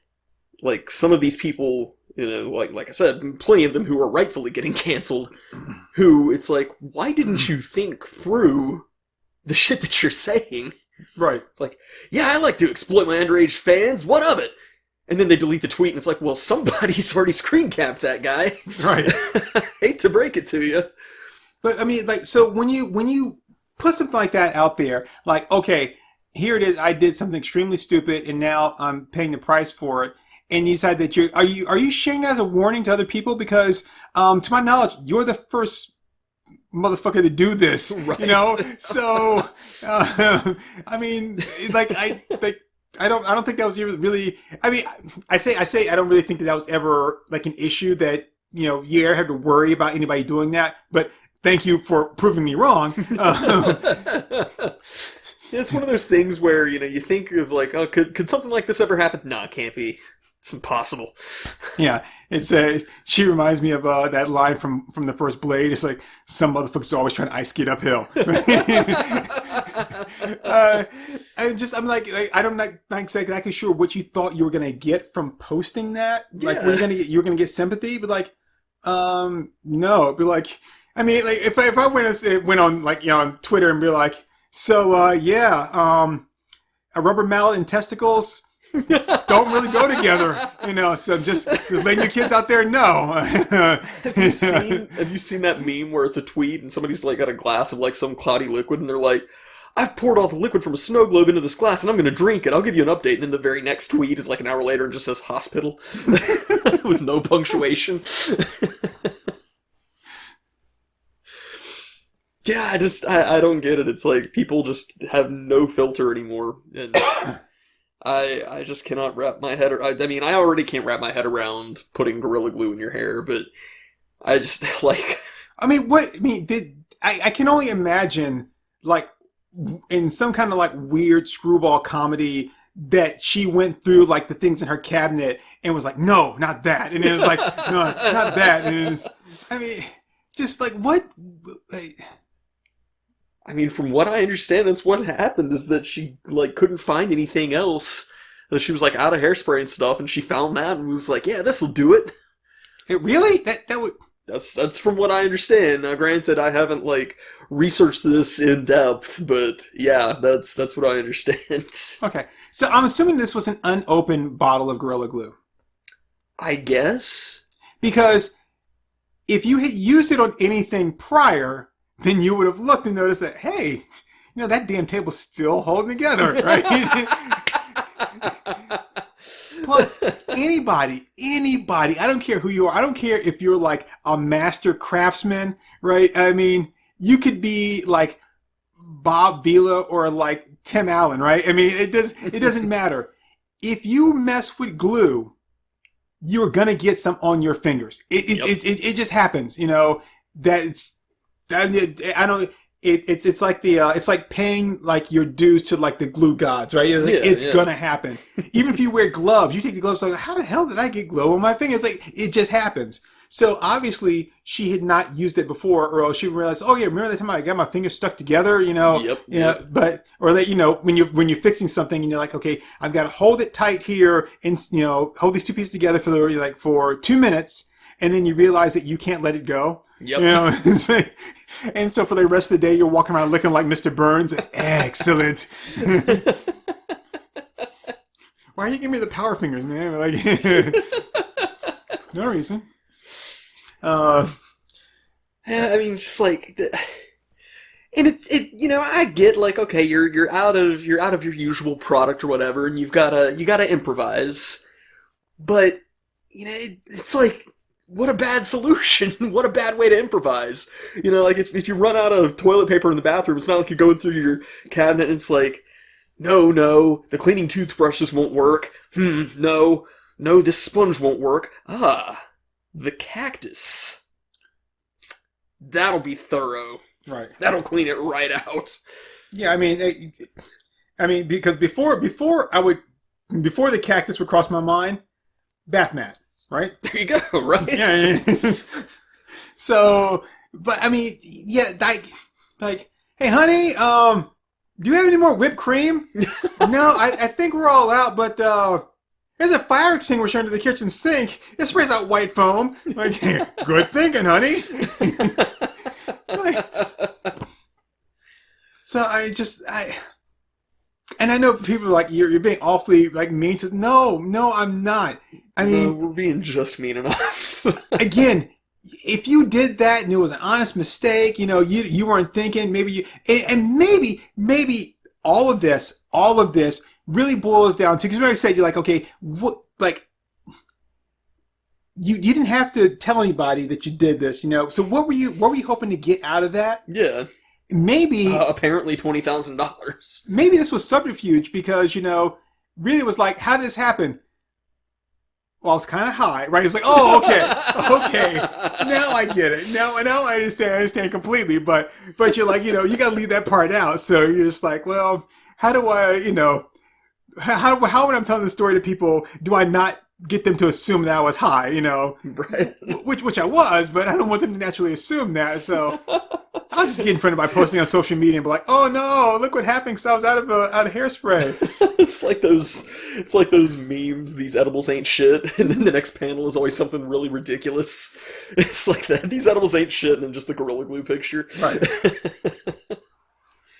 Speaker 2: like, some of these people, like I said, plenty of them who are rightfully getting canceled, who, it's like, why didn't you think through the shit that you're saying?
Speaker 3: Right.
Speaker 2: It's like, yeah, I like to exploit my underage fans, what of it? And then they delete the tweet and it's like, well, somebody's already screen capped that guy.
Speaker 3: Right.
Speaker 2: Hate to break it to you.
Speaker 3: But, I mean, like, so when you put something like that out there, like, okay, here it is, I did something extremely stupid and now I'm paying the price for it. And you decide that are you sharing that as a warning to other people? Because, to my knowledge, you're the first motherfucker to do this,
Speaker 2: right.
Speaker 3: So, I mean, like, I don't think that was really, I mean, I say, I don't really think that was ever like an issue that, you ever had to worry about anybody doing that, but thank you for proving me wrong.
Speaker 2: It's one of those things where, you think is like, oh, could something like this ever happen? No, it can't be. It's impossible.
Speaker 3: Yeah, it's she reminds me of that line from the first Blade. It's like, some motherfuckers are always trying to ice skate uphill. I'm like I'm not exactly sure what you thought you were gonna get from posting that.
Speaker 2: Yeah.
Speaker 3: Like, you're gonna get sympathy, but like, no, it'd be like, I mean, like, if I went on like, on Twitter and be like, so a rubber mallet and testicles don't really go together, so just letting your kids out there know.
Speaker 2: Have you seen that meme where it's a tweet and somebody's like got a glass of like some cloudy liquid and they're like, I've poured all the liquid from a snow globe into this glass and I'm going to drink it. I'll give you an update. And then the very next tweet is like an hour later and just says hospital with no punctuation. Yeah, I don't get it. It's like people just have no filter anymore. And I just cannot wrap my head around. I mean, I already can't wrap my head around putting Gorilla Glue in your hair, but I just, like...
Speaker 3: I can only imagine, like, in some kind of, like, weird screwball comedy that she went through, like, the things in her cabinet and was like, no, not that. And it was like, no, not that. And it was, I mean, just, like, what...
Speaker 2: I mean, from what I understand, that's what happened, is that she, like, couldn't find anything else. That she was, like, out of hairspray and stuff, and she found that and was like, yeah, this'll do it.
Speaker 3: It really? That would...
Speaker 2: That's from what I understand. Now, granted, I haven't, like, researched this in depth, but, yeah, that's what I understand.
Speaker 3: Okay. So I'm assuming this was an unopened bottle of Gorilla Glue.
Speaker 2: I guess?
Speaker 3: Because if you had used it on anything prior... then you would have looked and noticed that, hey, that damn table's still holding together, right? Plus, anybody, I don't care who you are. I don't care if you're like a master craftsman, right? I mean, you could be like Bob Vila or like Tim Allen, right? I mean, it doesn't matter. If you mess with glue, you're going to get some on your fingers. It just happens, that's... I don't. it's like it's like paying like your dues to like the glue gods, right? It's gonna happen. Even if you wear gloves, you take the gloves, like, how the hell did I get glue on my fingers? Like, it just happens. So obviously she had not used it before, or else she realized, oh yeah, remember that time I got my fingers stuck together,
Speaker 2: Yep.
Speaker 3: but, or that, when you're fixing something and you're like, okay, I've got to hold it tight here and, hold these two pieces together for 2 minutes. And then you realize that you can't let it go.
Speaker 2: Yep.
Speaker 3: And so for the rest of the day, you're walking around looking like Mr. Burns. Excellent. Why are you giving me the power fingers, man? Like, no reason.
Speaker 2: Yeah, I mean, just like, and I get like, okay, you're out of your usual product or whatever, and you gotta improvise, but it's like, what a bad solution. What a bad way to improvise. Like if you run out of toilet paper in the bathroom, it's not like you're going through your cabinet and it's like, no, the cleaning toothbrushes won't work. No, this sponge won't work. The cactus. That'll be thorough.
Speaker 3: Right.
Speaker 2: That'll clean it right out.
Speaker 3: Yeah, I mean, because before the cactus would cross my mind, bath mat. Right?
Speaker 2: There you go, right?
Speaker 3: Yeah. So, but I mean, yeah, like, hey, honey, do you have any more whipped cream? No, I think we're all out, but there's a fire extinguisher under the kitchen sink. It sprays out white foam. Like, good thinking, honey. So and I know people are like, you're being awfully like mean to. No, I'm not. I mean,
Speaker 2: we're being just mean enough.
Speaker 3: Again, if you did that and it was an honest mistake, you weren't thinking, maybe maybe all of this really boils down to, because when I said, you're like, okay, what, like, you didn't have to tell anybody that you did this, So what were you hoping to get out of that?
Speaker 2: Yeah.
Speaker 3: Maybe
Speaker 2: apparently $20,000.
Speaker 3: Maybe this was subterfuge because really it was like, how did this happen? Well, I was kind of high, right? It's like, oh, okay, now I get it. Now I understand completely. But you're like, you got to leave that part out. So you're just like, well, how do I, how when I'm telling the story to people, do I not get them to assume that I was high?
Speaker 2: Right?
Speaker 3: Which I was, but I don't want them to naturally assume that. So I'll just get in front of by posting on social media and be like, "Oh no, look what happened! Because I was out of hairspray."
Speaker 2: It's like those memes. These edibles ain't shit, and then the next panel is always something really ridiculous. It's like that. These edibles ain't shit, and then just the Gorilla Glue picture.
Speaker 3: Right.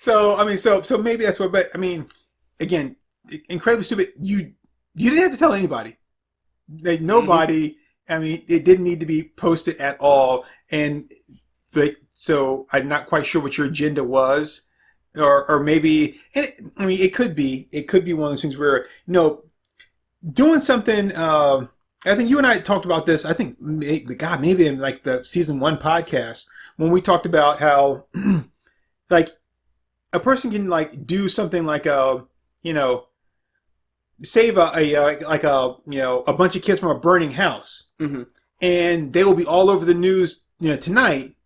Speaker 3: So I mean, so maybe that's what. But I mean, again, incredibly stupid. You didn't have to tell anybody. Like, nobody. Mm-hmm. I mean, it didn't need to be posted at all, and so I'm not quite sure what your agenda was, or maybe, and it could be one of those things where, doing something, I think you and I talked about this, I think, maybe in like the season 1 podcast, when we talked about how, like, a person can like do something like save a bunch of kids from a burning house,
Speaker 2: mm-hmm.
Speaker 3: and they will be all over the news, tonight,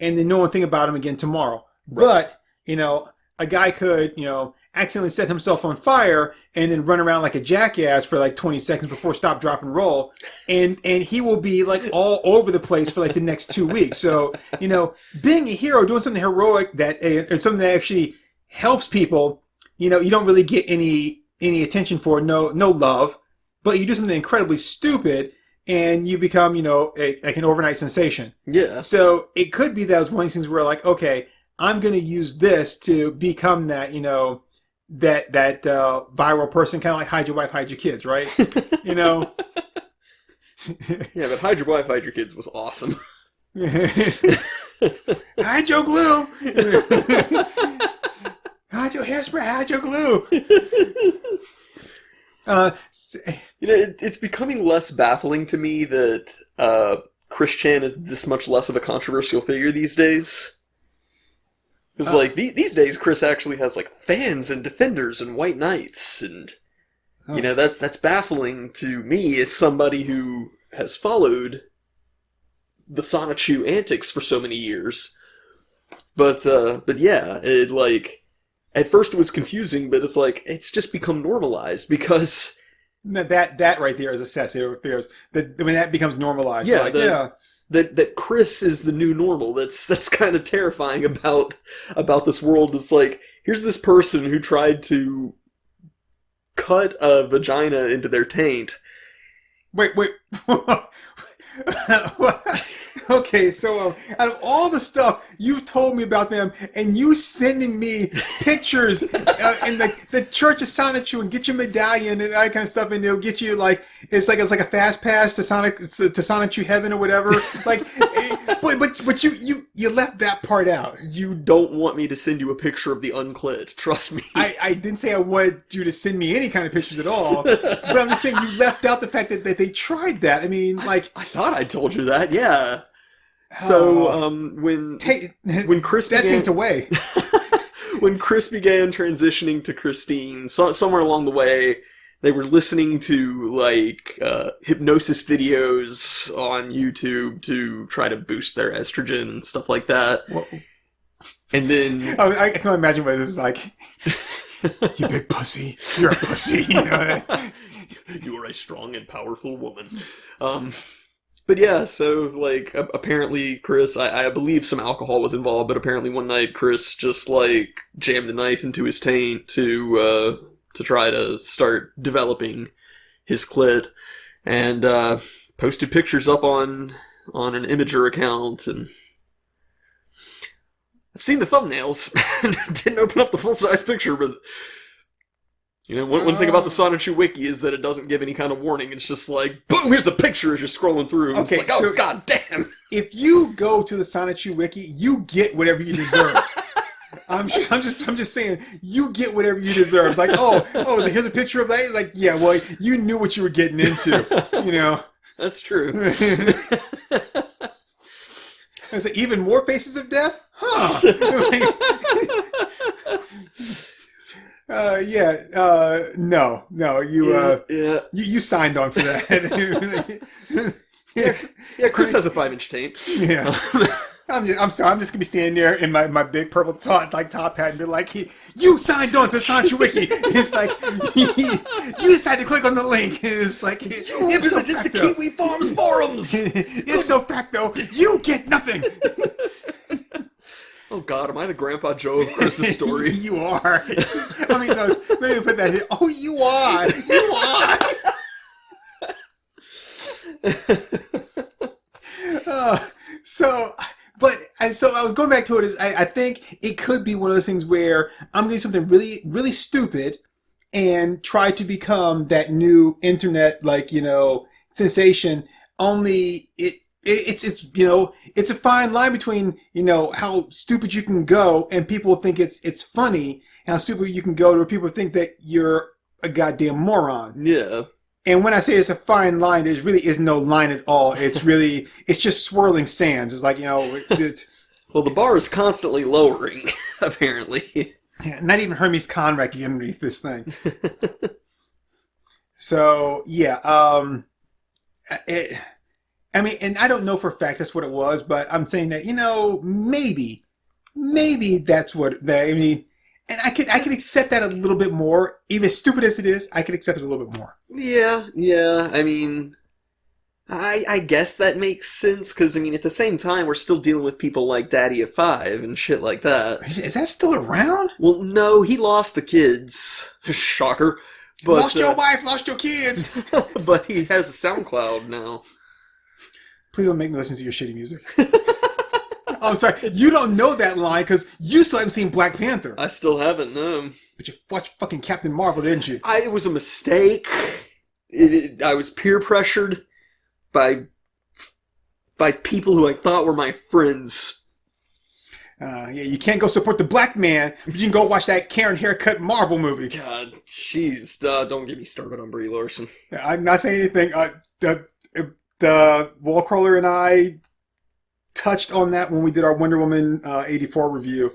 Speaker 3: and then no one think about them again tomorrow. Right. But, a guy could, accidentally set himself on fire and then run around like a jackass for like 20 seconds before stop, drop, and roll. And he will be like all over the place for like the next 2 weeks. So, being a hero, doing something heroic or something that actually helps people, you don't really get any attention for, no love, but you do something incredibly stupid and you become, like an overnight sensation.
Speaker 2: Yeah.
Speaker 3: So it could be that was one of these things where like, okay, I'm going to use this to become that, that viral person, kind of like hide your wife, hide your kids, right?
Speaker 2: Yeah, but hide your wife, hide your kids was awesome.
Speaker 3: Hide your glue. Hide your hairspray, hide your glue.
Speaker 2: It's becoming less baffling to me that Chris Chan is this much less of a controversial figure these days. Because, like, these days, Chris actually has, like, fans and defenders and white knights, and, that's baffling to me as somebody who has followed the Sonichu antics for so many years. But yeah, it like at first it was confusing, but it's like it's just become normalized because
Speaker 3: That right there is a set of affairs. That when that becomes normalized,
Speaker 2: yeah,
Speaker 3: like, yeah.
Speaker 2: That Chris is the new normal. That's kind of terrifying about this world. It's like here's this person who tried to cut a vagina into their taint.
Speaker 3: Wait. Okay, so out of all the stuff you've told me about them, and you sending me pictures, and the church assigned you and get your medallion and that kind of stuff, and they'll get you like it's like a fast pass to Sonic you heaven or whatever. Like, but you left that part out.
Speaker 2: You don't want me to send you a picture of the unclit. Trust me.
Speaker 3: I didn't say I wanted you to send me any kind of pictures at all, but I'm just saying you left out the fact that they tried that. I mean, like
Speaker 2: I thought I told you that. Yeah. So when Chris
Speaker 3: that
Speaker 2: began
Speaker 3: taint away.
Speaker 2: when Chris began transitioning to Christine, somewhere along the way, they were listening to like hypnosis videos on YouTube to try to boost their estrogen and stuff like that.
Speaker 3: Well,
Speaker 2: and then
Speaker 3: I can only imagine what it was like. You big pussy, you're a pussy. You know?
Speaker 2: You are a strong and powerful woman. But yeah, so like apparently Chris, I believe some alcohol was involved, but apparently one night Chris just like jammed the knife into his taint to try to start developing his clit, and posted pictures up on an Imager account, and I've seen the thumbnails. Didn't open up the full size picture, but you know, one thing about the Sonichu Wiki is that it doesn't give any kind of warning. It's just like, boom, here's the picture as you're scrolling through. And
Speaker 3: Okay,
Speaker 2: it's like, oh,
Speaker 3: so
Speaker 2: god damn.
Speaker 3: If you go to the Sonichu Wiki, you get whatever you deserve. I'm just saying, you get whatever you deserve. Like, oh, here's a picture of that. Like, yeah, well, you knew what you were getting into, you know.
Speaker 2: That's true.
Speaker 3: Is it even more faces of death? Huh. No, you signed on for that.
Speaker 2: Yeah, Chris has a 5-inch taint.
Speaker 3: Yeah. I'm sorry. I'm just gonna be standing there in my big purple top hat and be like, "You signed on to Sancho Wiki." It's like you decided to click on the link. It's like
Speaker 2: You visited the Kiwi Farms forums.
Speaker 3: Ipso facto, you get nothing.
Speaker 2: Oh god, am I the Grandpa Joe of Chris's story?
Speaker 3: You are. I mean, no, let me put that here. Oh, you are. So I was going back to it. I think it could be one of those things where I'm going to do something really, really stupid and try to become that new internet, like, you know, sensation. Only it's you know, it's a fine line between, you know, how stupid you can go and people think it's funny, and how stupid you can go to where people think that you're a goddamn moron.
Speaker 2: Yeah.
Speaker 3: And when I say it's a fine line, there really is no line at all. It's really, it's just swirling sands. It's like, you know, it's...
Speaker 2: Well, the bar is constantly lowering, apparently.
Speaker 3: Yeah, not even Hermes Conrad can get underneath this thing. So, yeah. I mean, and I don't know for a fact that's what it was, but I'm saying that, you know, maybe that's what I mean. And I could accept that a little bit more. Even as stupid as it is, I could accept it a little bit more.
Speaker 2: Yeah. I mean, I guess that makes sense, because, I mean, at the same time, we're still dealing with people like Daddy of 5 and shit like that.
Speaker 3: Is that still around?
Speaker 2: Well, no, he lost the kids. Shocker. But,
Speaker 3: lost your wife, lost your kids.
Speaker 2: But he has a SoundCloud now.
Speaker 3: Please don't make me listen to your shitty music. Oh, I'm sorry. You don't know that line because you still haven't seen Black Panther.
Speaker 2: I still haven't, no.
Speaker 3: But you watched fucking Captain Marvel, didn't you?
Speaker 2: It was a mistake. I was peer pressured by people who I thought were my friends.
Speaker 3: Yeah, you can't go support the black man, but you can go watch that Karen haircut Marvel movie.
Speaker 2: God, jeez, don't get me started on Brie Larson.
Speaker 3: I'm not saying anything. The Wallcrawler and I touched on that when we did our Wonder Woman 84 review.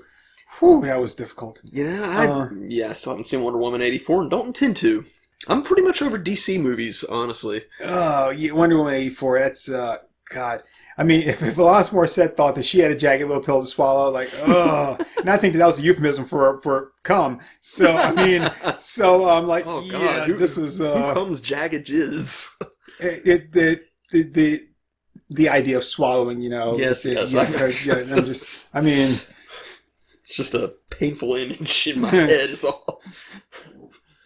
Speaker 3: Whew, that was difficult.
Speaker 2: Yeah, I still haven't seen Wonder Woman 84 and don't intend to. I'm pretty much over DC movies, honestly.
Speaker 3: Oh, yeah, Wonder Woman 84, that's, God. I mean, if Alanis Morissette thought that she had a jagged little pill to swallow, like, oh, and I think that was a euphemism for cum. So I mean, so I'm like,
Speaker 2: Oh God,
Speaker 3: yeah, this was
Speaker 2: who comes jagged jizz?
Speaker 3: The idea of swallowing,
Speaker 2: Yes,
Speaker 3: I'm just, I mean,
Speaker 2: it's just a painful image in my head. Is all.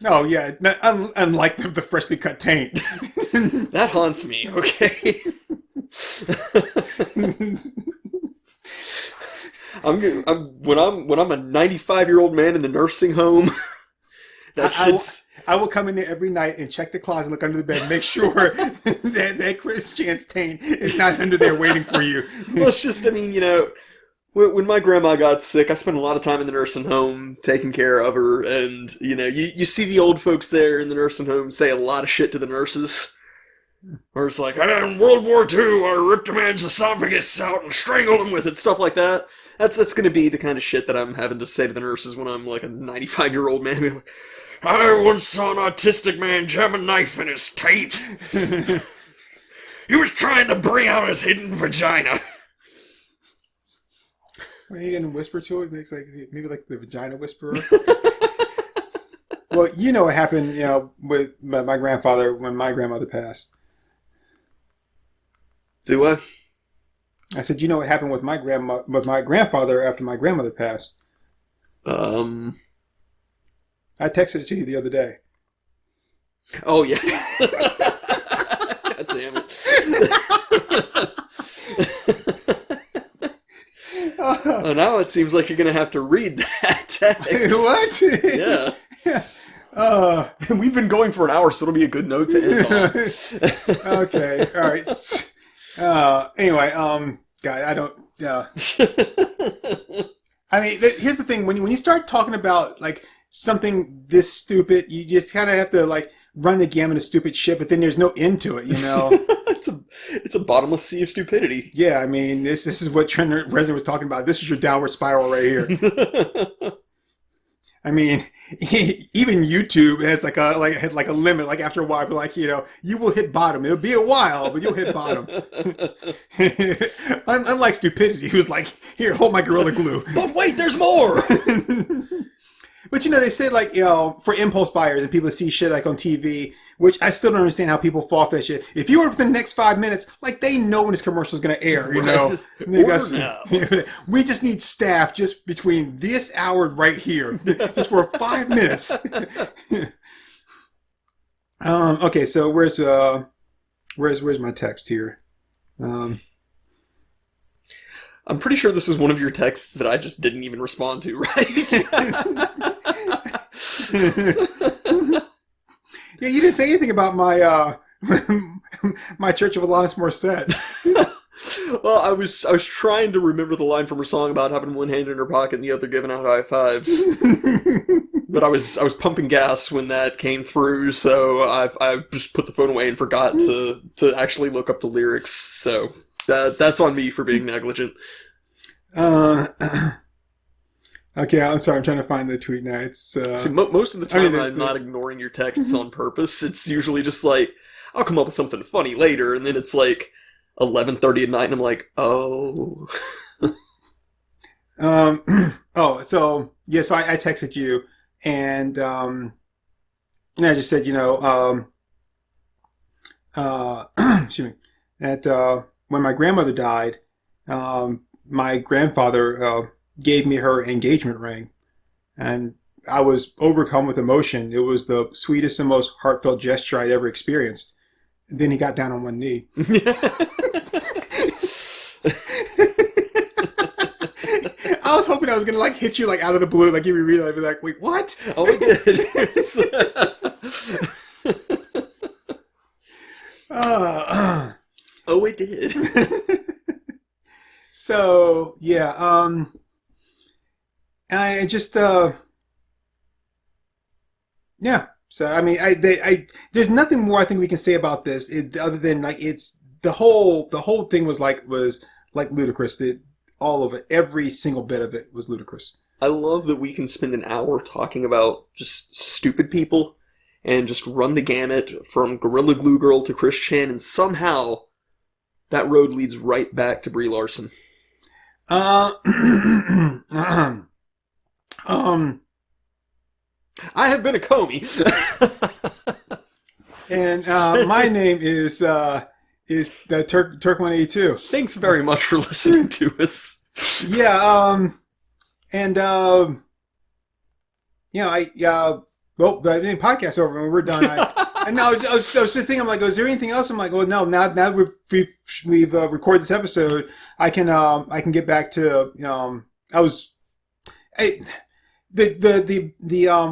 Speaker 3: No, yeah, unlike the freshly cut taint.
Speaker 2: That haunts me. Okay. When I'm a 95-year-old man in the nursing home.
Speaker 3: I will come in there every night and check the closet, look under the bed, make sure that Chris Chan's taint is not under there waiting for you.
Speaker 2: Well, it's just, I mean, when my grandma got sick, I spent a lot of time in the nursing home taking care of her, and, you see the old folks there in the nursing home say a lot of shit to the nurses. Or it's like, in World War II, I ripped a man's esophagus out and strangled him with it, stuff like that. That's going to be the kind of shit that I'm having to say to the nurses when I'm like a 95-year-old man. I once saw an autistic man jam a knife in his taint. He was trying to bring out his hidden vagina.
Speaker 3: Well, he didn't whisper to it. It's like maybe like the vagina whisperer. Well, what happened, with my grandfather when my grandmother passed.
Speaker 2: Do I?
Speaker 3: I said, what happened with my grandfather after my grandmother passed? I texted it to you the other day.
Speaker 2: Oh, yeah. God damn it. Now it seems like you're going to have to read that text.
Speaker 3: What?
Speaker 2: Yeah. We've been going for an hour, so it'll be a good note to end on.
Speaker 3: Okay. All right. Anyway, God, I don't... I mean, here's the thing. When you start talking about, like, something this stupid, you just kind of have to, like, run the gamut of stupid shit, but then there's no end to it,
Speaker 2: It's a bottomless sea of stupidity.
Speaker 3: Yeah, I mean, this is what Trent Reznor was talking about. This is your downward spiral right here. I mean, even YouTube has like a limit. Like after a while, but like you will hit bottom. It'll be a while, but you'll hit bottom. Unlike stupidity, who's like, here, hold my Gorilla Glue.
Speaker 2: But wait, there's more.
Speaker 3: But they say like, for impulse buyers and people that see shit like on TV, which I still don't understand how people fall for that shit. If you order within the next 5 minutes, like they know when this commercial is going to air,
Speaker 2: Order now.
Speaker 3: We just need staff just between this hour right here, just for 5 minutes. Okay, so where's my text here?
Speaker 2: I'm pretty sure this is one of your texts that I just didn't even respond to, right?
Speaker 3: Yeah, you didn't say anything about my my Church of Alanis Morissette.
Speaker 2: Well, I was trying to remember the line from her song about having one hand in her pocket and the other giving out high fives. But I was pumping gas when that came through, so I just put the phone away and forgot to actually look up the lyrics. So that's on me for being negligent.
Speaker 3: Okay, I'm sorry. I'm trying to find the tweet now. It's
Speaker 2: See, most of the time I'm not ignoring your texts on purpose. It's usually just like I'll come up with something funny later, and then it's like 11:30 at night, and I'm like, oh.
Speaker 3: So I texted you, and I just said, excuse me, that when my grandmother died, my grandfather gave me her engagement ring, and I was overcome with emotion. It was the sweetest and most heartfelt gesture I'd ever experienced. And then he got down on one knee. I was hoping I was gonna hit you out of the blue, give me real, I'd be like, wait, what?
Speaker 2: Oh, it did. Oh, it did.
Speaker 3: So yeah, I just yeah. So I mean, there's nothing more I think we can say about this other than it's the whole thing was ludicrous. All of it, every single bit of it was ludicrous.
Speaker 2: I love that we can spend an hour talking about just stupid people and just run the gamut from Gorilla Glue Girl to Chris Chan and somehow That road leads right back to Brie Larson. I have been Acomi.
Speaker 3: And my name is the Turk182.
Speaker 2: Thanks very much for listening to us.
Speaker 3: Yeah, and the podcast over and we're done. I was just thinking, I'm like, is there anything else? I'm like, well, no. Now that we've recorded this episode, I can get back to the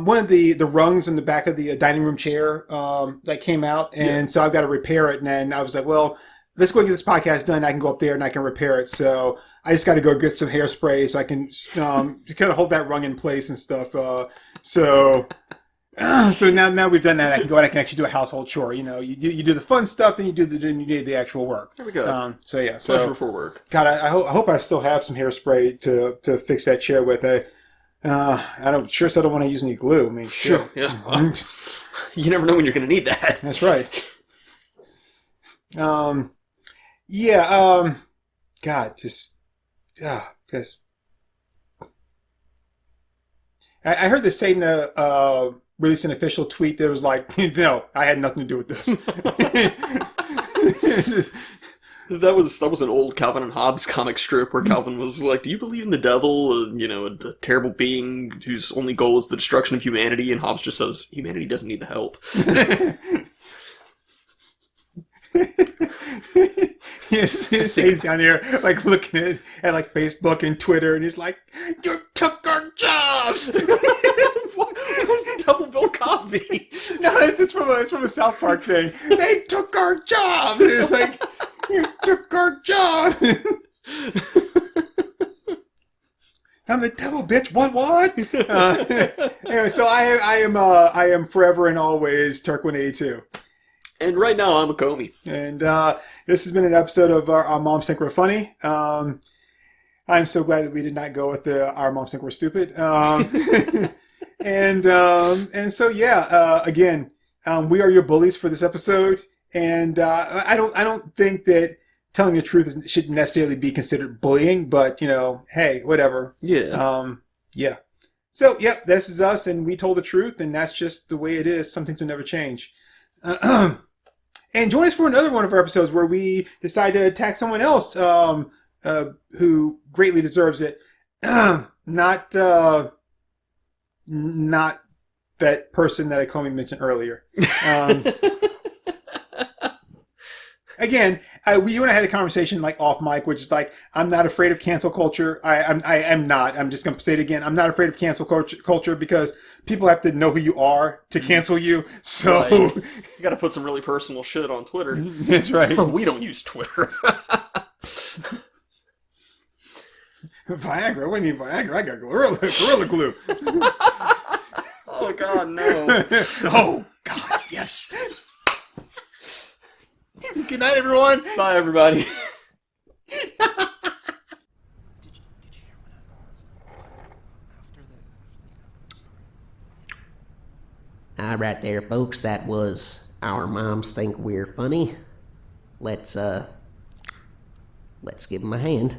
Speaker 3: one of the rungs in the back of the dining room chair that came out, and so I've got to repair it. And then I was like, well, let's go get this podcast done. I can go up there and I can repair it. So I just got to go get some hairspray so I can kind of hold that rung in place and stuff. So now we've done that, I can go and I can actually do a household chore. You know, you do the fun stuff, then you do the actual work.
Speaker 2: There we go.
Speaker 3: Pleasure
Speaker 2: for work.
Speaker 3: God, I hope I still have some hairspray to fix that chair with. I don't want to use any glue. I mean,
Speaker 2: sure, yeah. Well, you never know when you're going to need that.
Speaker 3: That's right. God, just I heard that Satan released an official tweet that was like, no, I had nothing to do with this.
Speaker 2: That was an old Calvin and Hobbes comic strip where Calvin was like, do you believe in the devil? A terrible being whose only goal is the destruction of humanity. And Hobbes just says, humanity doesn't need the help.
Speaker 3: He's down there like looking at like Facebook and Twitter, and he's like, "You took our jobs."
Speaker 2: What was the double Bill Cosby?
Speaker 3: No, it's from a South Park thing. They took our jobs. And it's like, you took our jobs. I'm the devil, bitch. What? Anyway, so I am forever and always Turk182.
Speaker 2: And right now, I'm Acomi.
Speaker 3: And this has been an episode of Our Moms Think We're Funny. I'm so glad that we did not go with the Our Moms Think We're Stupid. And so, again, we are your bullies for this episode. And I don't think that telling the truth should necessarily be considered bullying, but, hey, whatever.
Speaker 2: Yeah.
Speaker 3: Yeah. So, this is us, and we told the truth, and that's just the way it is. Some things will never change. And join us for another one of our episodes where we decide to attack someone else who greatly deserves it. Not that person that Acomi mentioned earlier. Again, you and I had a conversation like off mic, which is like, I'm not afraid of cancel culture. I am not. I'm just going to say it again. I'm not afraid of cancel culture because people have to know who you are to cancel you. So
Speaker 2: right. You got to put some really personal shit on Twitter.
Speaker 3: That's right.
Speaker 2: We don't use Twitter.
Speaker 3: Viagra? What do you need Viagra? I got Gorilla Glue.
Speaker 2: Oh, God, no.
Speaker 3: Oh, God, yes. Good night, everyone.
Speaker 2: Bye, everybody.
Speaker 1: All right there, folks. That was Our Moms Think We're Funny. Let's give them a hand.